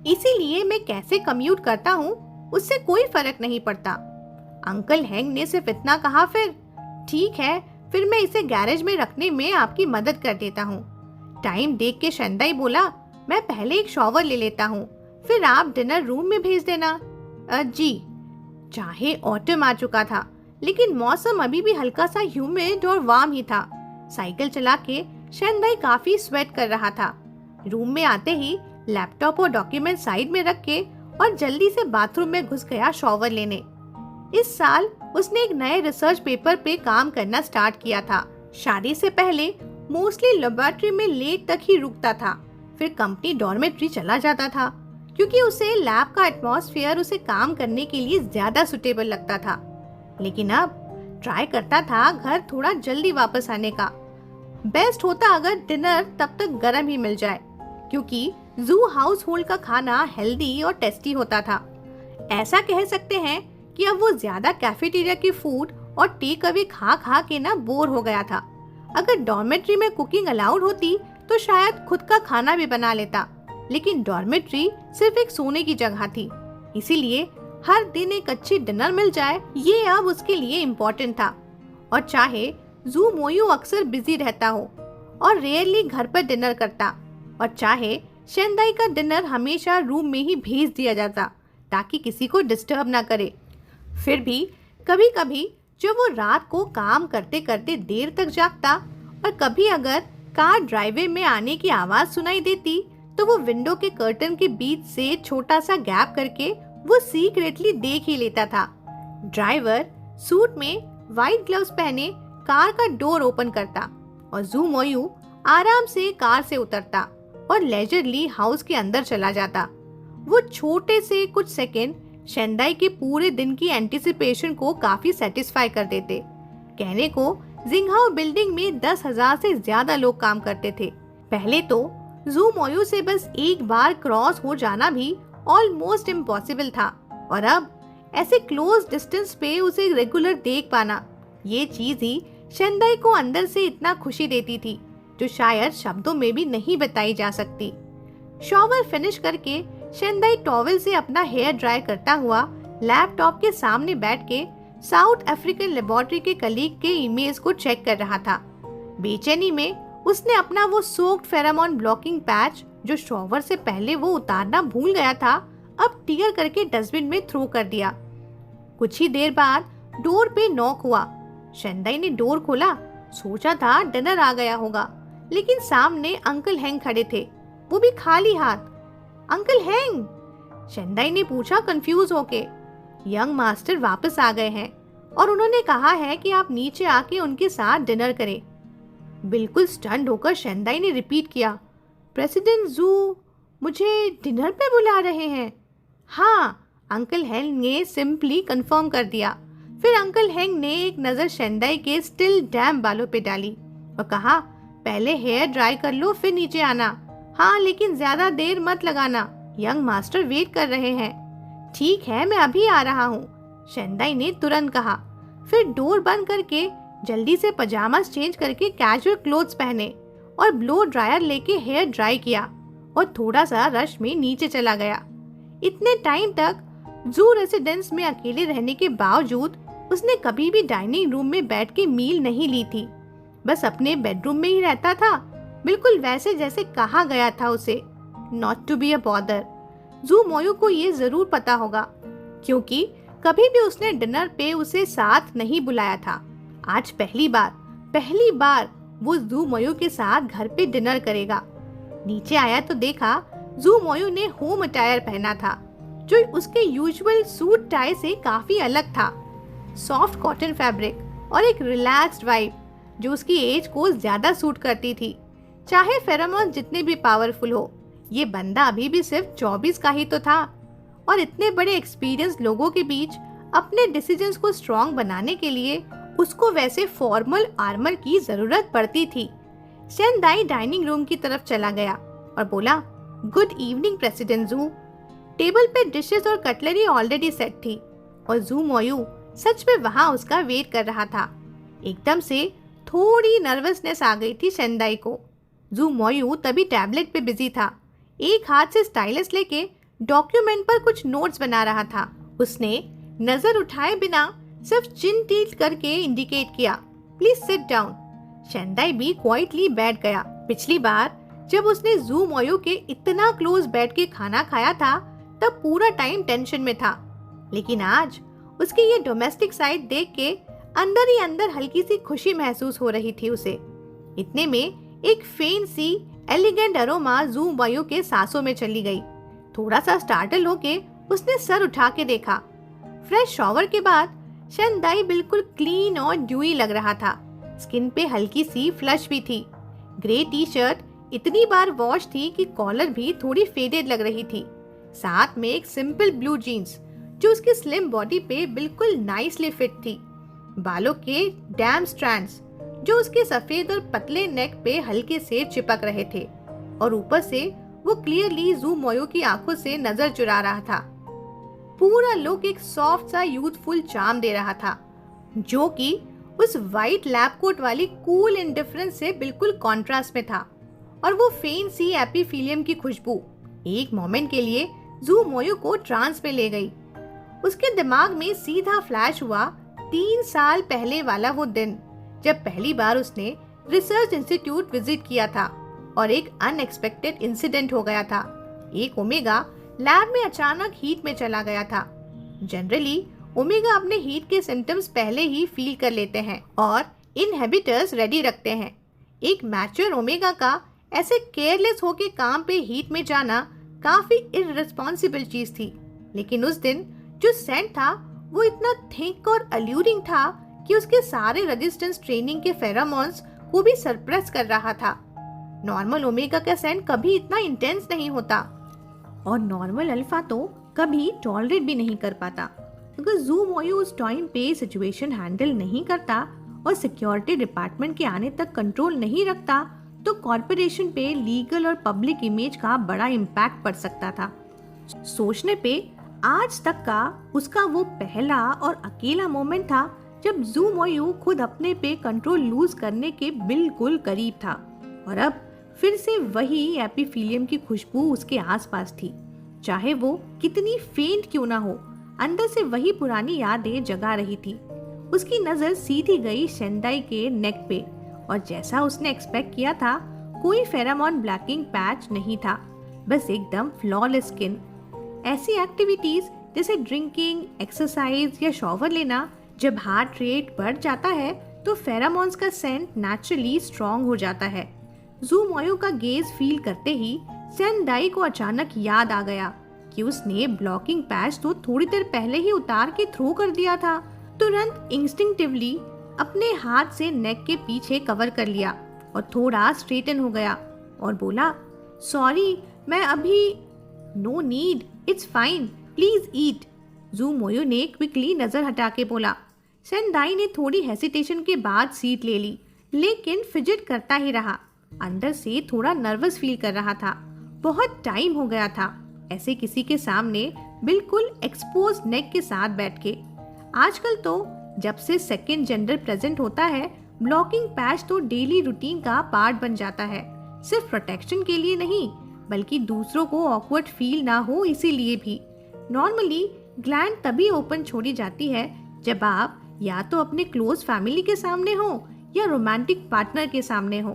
इसीलिए मैं कैसे कम्यूट करता हूँ उससे कोई फर्क नहीं पड़ता। अंकल हेंग ने सिर्फ इतना कहा। फिर ठीक है, फिर मैं इसे गैरेज में रखने में आपकी मदद कर देता हूँ। टाइम देख के शेंदाई बोला, मैं पहले एक शॉवर ले लेता हूँ, फिर आप डिनर रूम में भेज देना। जी। चाहे ऑटम आ चुका था, लेकिन मौसम अभी भी हल्का सा ह्यूमिड और वार्म ही था। साइकिल चला के शेंदाई काफी स्वेट कर रहा था। रूम में आते ही लैपटॉप और डॉक्यूमेंट साइड में रख के और जल्दी से बाथरूम में घुस गया शॉवर लेने। इस साल उसने एक नए रिसर्च पेपर पे काम करना स्टार्ट किया था। शादी से पहले मोस्टली लेबोरेटरी में लेट तक ही रुकता था, फिर कंपनी डॉर्मेट्री चला जाता था, क्योंकि उसे लैब का एटमॉस्फेयर उसे काम करने के लिए ज्यादा सुटेबल लगता था। लेकिन अब ट्राई करता था घर थोड़ा जल्दी वापस आने का। बेस्ट होता अगर डिनर तब तक गर्म ही मिल जाए, क्योंकि जू हाउस होल्ड का खाना हेल्दी और टेस्टी होता था। ऐसा कह सकते हैं कि अब वो ज्यादा कैफेटेरिया की फूड और टेक अवे खा खा के ना बोर हो गया था। अगर डॉर्मेट्री में कुकिंग अलाउड होती तो शायद खुद का खाना भी बना लेता, लेकिन डॉर्मेट्री सिर्फ एक सोने की जगह थी, इसीलिए हर दिन एक अच्छी डिनर मिल जाए ये अब उसके लिए इम्पोर्टेंट था। और चाहे जू मोयू अक्सर बिजी रहता हो और रेयरली घर पर डिनर करता, और चाहे शेंदाई का डिनर हमेशा रूम में ही भेज दिया जाता ताकि किसी को डिस्टर्ब ना करे, फिर भी कभी कभी जब वो रात को काम करते करते देर तक जागता और कभी अगर कार ड्राइववे में आने की आवाज सुनाई देती तो वो विंडो के कर्टन के बीच से छोटा सा गैप करके वो सीक्रेटली देख ही लेता था। ड्राइवर सूट में व्हाइट ग्लव्स पहने कार का डोर ओपन करता और जू मोयू आराम से कार से उतरता और लेजरली हाउस के अंदर चला जाता। वो छोटे से कुछ सेकंड शेंदाई के पूरे दिन की एंटिसिपेशन को काफी सेटिस्फाई कर देते। कहने को जिंगहाओ बिल्डिंग में 10,000 से ज्यादा लोग काम करते थे। पहले तो जू मोयू से बस एक बार क्रॉस हो जाना भी ऑलमोस्ट इम्पॉसिबल था, और अब ऐसे क्लोज डिस्टेंस पे उसे रेगुलर देख पाना, ये चीज ही शेंदाई को अंदर से इतना खुशी देती थी जो शायद शब्दों में भी नहीं बताई जा सकती। शॉवर फिनिश करके शेंदाई टॉवेल से अपना हेयर ड्राई करता हुआ लैपटॉप के सामने बैठ के साउथ अफ्रीकन लेबोरेटरी के कलीग के ईमेल्स को चेक कर रहा था। बेचैनी में उसने अपना वो सोक्ड फेरामोन ब्लॉकिंग पैच जो शॉवर से पहले वो उतारना भूल गया था, अब टीयर करके डस्टबिन में थ्रो कर दिया। कुछ ही देर बाद डोर पे नॉक हुआ। शेंदाई ने डोर खोला, सोचा था डिनर आ गया होगा, लेकिन सामने अंकल हेंग खड़े थे, वो भी खाली हाथ। अंकल हेंग? शेंदाई ने पूछा कंफ्यूज होके। यंग मास्टर वापस आ गए हैं और उन्होंने कहा है कि आप नीचे आके उनके साथ डिनर करें। बिल्कुल स्टन्ड होकर शेंदाई ने रिपीट किया, प्रेसिडेंट जू मुझे डिनर पे बुला रहे हैं? हाँ, अंकल हेंग ने सिंपली कंफर्म कर दिया। फिर अंकल हेंग ने एक नजर शेंदाई के स्टिल डैम बालों पे डाली और कहा, पहले हेयर ड्राई कर लो फिर नीचे आना। हाँ, लेकिन ज्यादा देर मत लगाना, यंग मास्टर वेट कर रहे हैं। ठीक है, मैं अभी आ रहा हूँ, शेंदाई ने तुरंत कहा। फिर डोर बंद करके जल्दी से पजामास चेंज करके कैजुअल क्लोथ्स पहने और ब्लो ड्रायर लेके हेयर ड्राई किया और थोड़ा सा रश में नीचे चला गया। इतने टाइम तक जू रेसिडेंस में अकेले रहने के बावजूद उसने कभी भी डाइनिंग रूम में बैठ के मील नहीं ली थी। बस अपने बेडरूम में ही रहता था, बिल्कुल वैसे जैसे कहा गया था उसे, not to be a bother. Ju Moyu को ये जरूर पता होगा, क्योंकि कभी भी उसने डिनर पे उसे साथ नहीं बुलाया था। आज पहली बार वो जू मोयू के साथ घर पे डिनर करेगा। नीचे आया तो देखा जू मोयू ने होम अटायर पहना था, जो उसके यूजुअल सूट टाई से काफी अलग था। सॉफ्ट कॉटन फैब्रिक और एक रिलैक्स्ड वाइब जो उसकी एज को ज्यादा सूट करती थी। चाहे फेरोमोन जितने भी पावरफुल हो, ये बंदा अभी भी सिर्फ 24 का ही तो था और इतने बड़े एक्सपीरियंस लोगों के बीच अपने डिसीजंस को स्ट्रॉन्ग बनाने के लिए उसको वैसे फॉर्मल आर्मर की जरूरत पड़ती थी। शेंदाई डाइनिंग रूम की तरफ चला गया और बोला, गुड इवनिंग प्रेसिडेंट जू। टेबल पे डिशेस और कटलरी ऑलरेडी सेट थी और जू मोयू सच में वहाँ उसका वेट कर रहा था। एकदम से थोड़ी नर्वसनेस आ गई थी शेंदाई को। जू मोयू तभी टैबलेट पे बिजी था, एक हाथ से स्टाइलस लेके डॉक्यूमेंट पर कुछ नोट्स बना रहा था। उसने नजर उठाए बिना सिर्फ चिन टिल्ट करके इंडिकेट किया, प्लीज सिट डाउन। शेंदाई भी क्वाइटली बैठ गया। पिछली बार जब उसने जू मोयू के इतना क्लोज बैठ के खाना खाया था तब पूरा टाइम टेंशन में था, लेकिन आज उसकी ये डोमेस्टिक साइड देख के अंदर ही अंदर हल्की सी खुशी महसूस हो रही थी उसे। इतने में एक फेन सी एलिगेंट अरोमा जू मोयू के सांसों में चली गई। थोड़ा सा स्टार्टल होके उसने सर उठा के देखा। फ्रेश शॉवर के बाद शेंदाई बिल्कुल क्लीन और ड्यूई लग रहा था। स्किन पे हल्की सी फ्लश भी थी। ग्रे टी शर्ट इतनी बार वॉश थी कि कॉलर भी थोड़ी फेडेड लग रही थी। साथ में एक सिंपल ब्लू जीन्स जो उसकी स्लिम बॉडी पे बिल्कुल नाइसली फिट थी। बालों के डैम स्ट्रैंड्स जो उसके सफेद और पतले नेक पे हल्के से चिपक रहे थे और ऊपर से वो क्लियरली जू मोयू की आंखों से नजर चुरा रहा था। पूरा लुक एक सॉफ्ट सा यूथफुल चार्म दे रहा था, जो कि उस वाइट लैब कोट वाली कूल इंडिफरेंस से बिल्कुल कॉन्ट्रास्ट में था। और वो फेन सी एपिफिलियम की खुशबू एक मोमेंट के लिए जू मोयू को ट्रांस में ले गई। उसके दिमाग में सीधा फ्लैश हुआ 3 साल पहले वाला वो दिन जब पहली बार उसने रिसर्च इंस्टीट्यूट विजिट किया था और एक अनएक्सपेक्टेड इंसिडेंट हो गया था। एक ओमेगा लैब में अचानक हीट में चला गया था। जनरली ओमेगा अपने हीट के सिम्टम्स पहले ही फील कर लेते हैं और इनहिबिटर्स रेडी रखते हैं। एक मैच्योर ओमेगा का ऐसे केयरलेस होके काम पे हीट में जाना काफी इररिस्पॉन्सिबल चीज थी। लेकिन उस दिन जो सेंट था वो इतना थिक और अल्यूरिंग था कि उसके सारे रेजिस्टेंस ट्रेनिंग के फेरोमोन्स को भी सरप्रेस कर रहा था। नॉर्मल ओमेगा का सेंट कभी इतना इंटेंस नहीं होता और नॉर्मल अल्फा तो कभी टॉलरेट भी नहीं कर पाता। अगर जू मोयू उस टाइम पे सिचुएशन हैंडल नहीं करता और सिक्योरिटी डिपार्टमेंट के आने तक कंट्रोल नहीं रखता तो कॉर्पोरेशन पे लीगल और पब्लिक इमेज का बड़ा इम्पैक्ट पड़ सकता था। सोचने पे आज तक का उसका वो पहला और अकेला मोमेंट था जब जू मोयू खुद अपने पे कंट्रोल लूज करने के बिल्कुल करीब था और अब फिर से वही एपिफिलियम की खुशबू उसके आसपास थी। चाहे वो कितनी फेंट क्यों ना हो, अंदर से वही पुरानी यादें जगा रही थी। उसकी नजर सीधी गई शेंदाई के नेक पे और जैसा उसने एक्सपेक्ट किया था कोई फेरोमोन ब्लैकिंग पैच नहीं था, बस एकदम फ्लॉलेस स्किन। ऐसी एक्टिविटीज जैसे ड्रिंकिंग, एक्सरसाइज या शॉवर लेना जब हार्ट रेट बढ़ जाता है तो फेरोमोन्स का सेंट नेचुरली स्ट्रॉन्ग हो जाता है। जू मोयू का गेज फील करते ही शेंदाई को अचानक याद आ गया कि उसने ब्लॉकिंग पैच तो थोड़ी देर पहले ही उतार के थ्रो कर दिया था। तुरंत इंस्टिंक्टिवली अपने हाथ से नेक के पीछे कवर कर लिया और थोड़ा स्ट्रेटन हो गया और बोला, सॉरी मैं अभी। No need, it's fine, please eat. Ju Moyu ने क्विकली नजर हटा के बोला। शेंदाई ने थोड़ी हेसिटेशन के बाद सीट ले ली, लेकिन फिजिट करता ही रहा। अंदर से थोड़ा नर्वस फील कर रहा था। बहुत टाइम हो गया था ऐसे किसी के सामने बिल्कुल एक्सपोज नेक के साथ बैठ के। आजकल तो जब से सेकंड जेंडर प्रेजेंट होता है, ब्लॉकिंग पैच तो डेली रूटीन का पार्ट बन जाता है। सिर्फ प्रोटेक्शन के लिए नहीं, बल्कि दूसरों को ऑकवर्ड फील ना हो इसीलिए भी। नॉर्मली ग्लैंड तभी ओपन छोड़ी जाती है जब आप या तो अपने क्लोज फैमिली के सामने हो या रोमांटिक पार्टनर के सामने हो।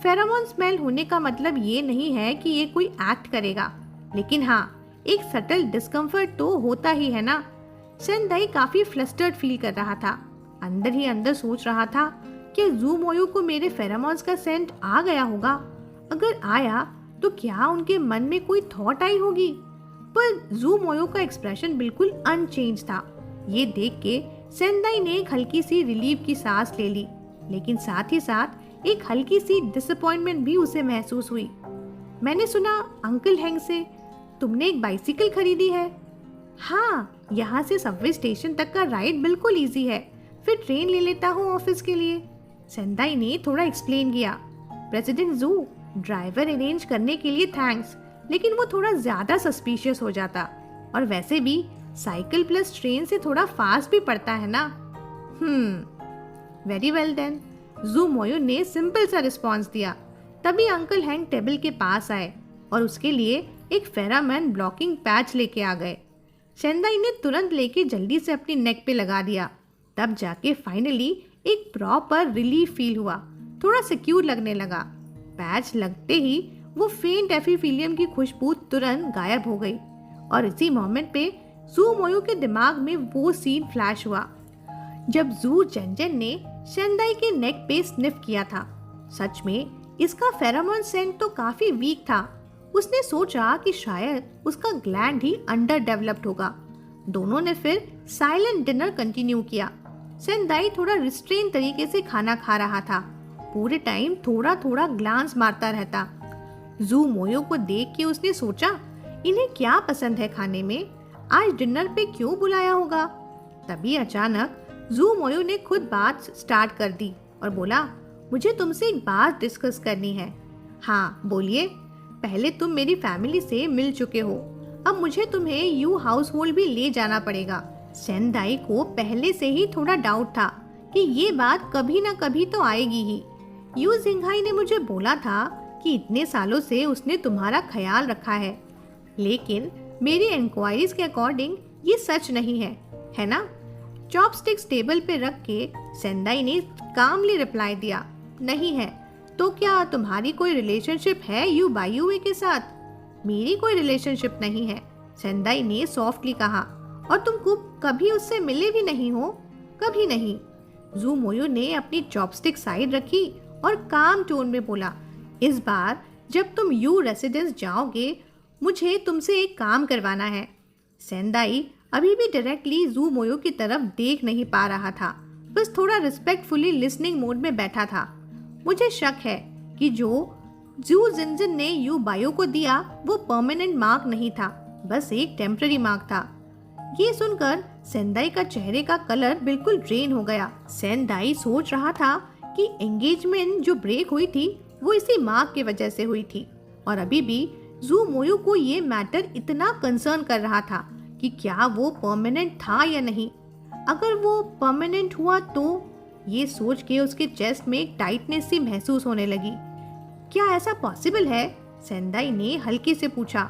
फेरोमोन स्मेल होने का मतलब ये नहीं है कि ये कोई एक्ट करेगा, लेकिन हाँ, एक सटल डिस्कम्फर्ट तो होता ही है ना। सेंदाई काफी फ्लस्टर्ड फील कर रहा था। अंदर ही अंदर सोच रहा था कि ज़ूमोयू को मेरे फेरोमोन्स का सेंट आ गया होगा। अगर आया तो क्या उनके मन में कोई थॉट आई होगी। पर ज़ूमोयू का एक्सप्रेशन बिल्कुल अनचेंज था। ये देख के सेंदाई ने एक हल्की सी रिलीफ की सांस ले ली, लेकिन साथ ही साथ एक हल्की सी डिसअपॉइंटमेंट भी उसे महसूस हुई। मैंने सुना अंकल हैंग से तुमने एक बाइसिकल खरीदी है। हाँ, यहाँ से सबवे स्टेशन तक का राइड बिल्कुल इजी है, फिर ट्रेन ले लेता हूँ ऑफिस के लिए। सेंदाई ने थोड़ा एक्सप्लेन किया। प्रेसिडेंट ज़ू, ड्राइवर अरेंज करने के लिए थैंक्स, लेकिन वो थोड़ा ज्यादा सस्पिशियस हो जाता, और वैसे भी साइकिल प्लस ट्रेन से थोड़ा फास्ट भी पड़ता है ना। वेरी वेल देन, ज़ूमोयू ने सिंपल सा रिस्पॉन्स दिया। तभी अंकल हैंग टेबल के पास आए और उसके लिए एक फेरामोन ब्लॉकिंग पैच लेके आ गए। सेंदाई ने तुरंत लेके जल्दी से अपनी नेक पे लगा दिया। तब जाके फाइनली एक प्रॉपर रिलीफ फील हुआ, थोड़ा सिक्योर लगने लगा। पैच लगते ही वो फेंट एफिफिलियम की खुशबू तुरंत गायब हो गई, और इसी मोमेंट पे ज़ूमोयू के दिमाग में वो सीन फ्लैश हुआ जब ज़ू जेंजेन ने सेंदाई के नेक पे स्निफ किया था। सच में इसका फेरोमोन सेंट तो काफी वीक था। उसने सोचा कि शायद उसका ग्लैंड ही अंडर डेवलप्ड होगा। दोनों ने फिर साइलेंट डिनर कंटिन्यू किया। सेंदाई थोड़ा रिस्ट्रेन तरीके से खाना खा रहा था, पूरे टाइम थोड़ा थोड़ा ग्लांस मारता रहता। ज़ूमोयू को देख के उसने सोचा, इन्हें क्या पसंद है खाने में, आज डिनर पे क्यों बुलाया होगा। तभी अचानक ज़ूमोयू ने खुद बात स्टार्ट कर दी और बोला, मुझे तुमसे एक बात डिस्कस करनी है। हाँ बोलिए। पहले तुम मेरी फैमिली से मिल चुके हो, अब मुझे तुम्हें यू हाउस होल्ड भी ले जाना पड़ेगा। सेंदाई को पहले से ही थोड़ा डाउट था कि ये बात कभी ना कभी तो आएगी ही। यू जिंघाई ने मुझे बोला था कि इतने सालों से उसने तुम्हारा ख्याल रखा है, लेकिन मेरी इंक्वायरीज के अकॉर्डिंग ये सच नहीं है ना। चॉपस्टिक्स टेबल पे रख के सेंदाई ने कामली रिप्लाई दिया, नहीं है। तो क्या तुम्हारी कोई रिलेशनशिप है यू बायुए के साथ? मेरी कोई रिलेशनशिप नहीं है, सेंदाई ने सॉफ्टली कहा, और तुम कभी उससे मिले भी नहीं हो? कभी नहीं। ज़ूमोयू ने अपनी चॉपस्टिक साइड रखी और काम टोन में बोला, इस बार जब तुम यू रेसिडेंस जाओगे मुझे तुमसे एक काम करवाना है। सेंदाई अभी भी डायरेक्टली ज़ूमोयू की तरफ देख नहीं पा रहा था, बस थोड़ा रिस्पेक्टफुली लिसनिंग मोड में बैठा था। मुझे शक है कि जो ज़ू जिनजिन ने यू बायो को दिया वो परमानेंट मार्क नहीं था, बस एक टेम्पररी मार्क था। ये सुनकर सेंदाई का चेहरे का कलर बिल्कुल ड्रेन हो गया। सेंदाई सोच रहा था कि एंगेजमेंट जो ब्रेक हुई थी वो इसी मार्क की वजह से हुई थी, और अभी भी ज़ूमोयू को ये मैटर इतना कंसर्न कर रहा था कि क्या वो परमानेंट था या नहीं। अगर वो परमानेंट हुआ तो ये सोच के उसके चेस्ट में एक टाइटनेस सी महसूस होने लगी। क्या ऐसा पॉसिबल है? सेंदाई ने हल्के से पूछा।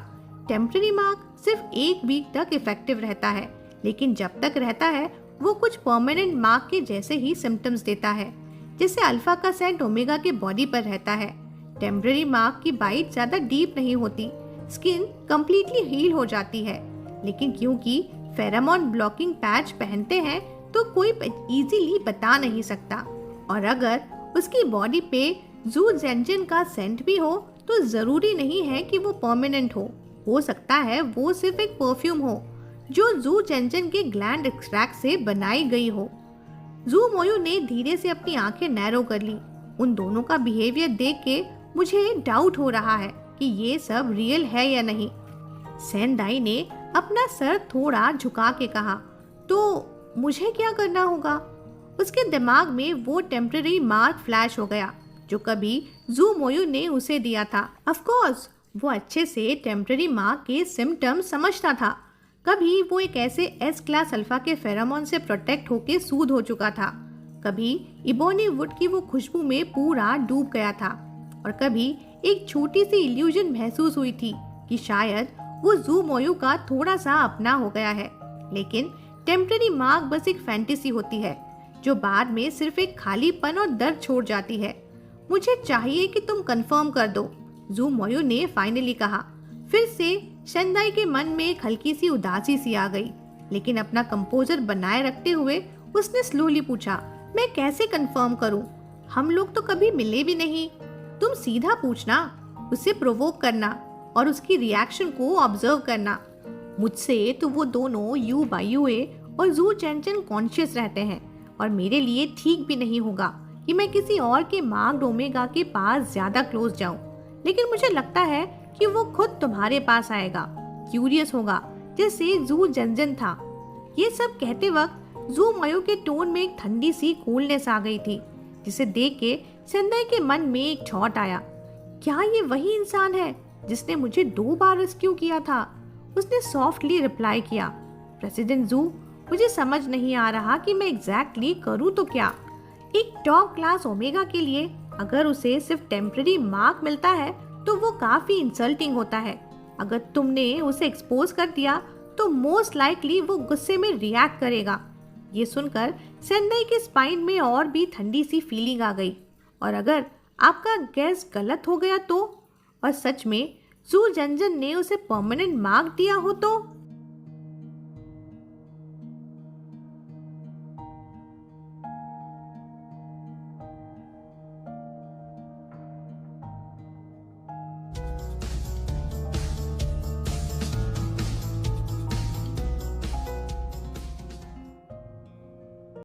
टेम्पररी मार्क सिर्फ 1 वीक तक इफेक्टिव रहता है, लेकिन जब तक रहता है वो कुछ परमानेंट मार्क के जैसे ही सिम्टम्स देता है, जैसे अल्फा का सेंट ओमेगा के बॉडी पर रहता है। टेम्पररी मार्क की बाइट ज्यादा डीप नहीं होती, स्किन कम्प्लीटली हील हो जाती है, लेकिन क्योंकि फेरोमोन ब्लॉकिंग पैच पहनते हैं तो कोई इजीली बता नहीं सकता, और अगर उसकी बॉडी पे ज़ू जेंजिन का सेंट भी हो तो जरूरी नहीं है कि वो परमानेंट हो सकता है वो सिर्फ एक परफ्यूम हो जो ज़ू जेंजिन के ग्लैंड एक्सट्रैक्ट से बनाई गई हो। ज़ूमोयू ने धीरे से अपनी आंखें नैरो कर ली। उन दोनों का बिहेवियर देख के मुझे डाउट हो रहा है कि ये सब रियल है या नहीं। सेंदाई ने अपना सर थोड़ा झुका के कहा, तो मुझे क्या करना होगा? उसके दिमाग में वो टेम्पररी मार्क फ्लैश हो गया जो कभी जू मोयू ने उसे दिया था। ऑफ कोर्स वो अच्छे से टेम्पररी मार्क के सिम्टम्स समझता था। कभी वो एक ऐसे एस क्लास अल्फा के फेरोमोन से प्रोटेक्ट होके सूद हो चुका था, कभी इबोनी वुड की वो खुशबू में पूरा डूब गया था, और कभी एक छोटी सी इल्यूजन महसूस हुई थी कि शायद वो जू मोयू का थोड़ा सा अपना हो गया है। लेकिन टेम्पररी मार्क बस एक फैंटेसी होती है जो बाद में सिर्फ एक खालीपन और दर्द छोड़ जाती है। मुझे चाहिए कि तुम कंफर्म कर दो, जू मोयू ने फाइनली कहा। फिर से शेंदाई के मन में एक हल्की सी उदासी सी आ गई, लेकिन अपना कंपोजर बनाए रखते हुए उसने स्लोली पूछा, मैं कैसे कंफर्म करूं? हम लोग तो कभी मिले भी नहीं। तुम सीधा पूछना, उसे प्रोवोक करना और उसकी रिएक्शन को ऑब्जर्व करना। मुझसे तो वो दोनों यू बाई यूए और जू चेंचन कॉन्शियस रहते हैं, और मेरे लिए ठीक भी नहीं होगा कि मैं किसी और के मार्क्ड ओमेगा के पास ज्यादा क्लोज जाऊं। लेकिन मुझे लगता है कि वो खुद तुम्हारे पास आएगा, क्यूरियस होगा, जैसे जू जंजन था। ये सब कहते वक्त जू मोयू के टोन में एक ठंडी सी कूलनेस आ गई थी, जिसे देख के सेंदाई के मन में एक थॉट आया, क्या ये वही इंसान है जिसने मुझे 2 बार रेस्क्यू किया था? उसने सॉफ्टली रिप्लाई किया, प्रेसिडेंट जू, मुझे समझ नहीं आ रहा कि मैं एग्जैक्टली करूं तो क्या। एक टॉप क्लास ओमेगा के लिए अगर उसे सिर्फ टेम्पररी मार्क मिलता है तो वो काफी इंसल्टिंग होता है। अगर तुमने उसे एक्सपोज कर दिया तो मोस्ट लाइकली वो गुस्से में रिएक्ट करेगा। ये सुनकर सेंदाई के स्पाइन में और भी ठंडी सी फीलिंग आ गई। और अगर आपका गैस गलत हो गया तो, और सच में जू जंजन ने उसे परमानेंट मार्क दिया हो तो?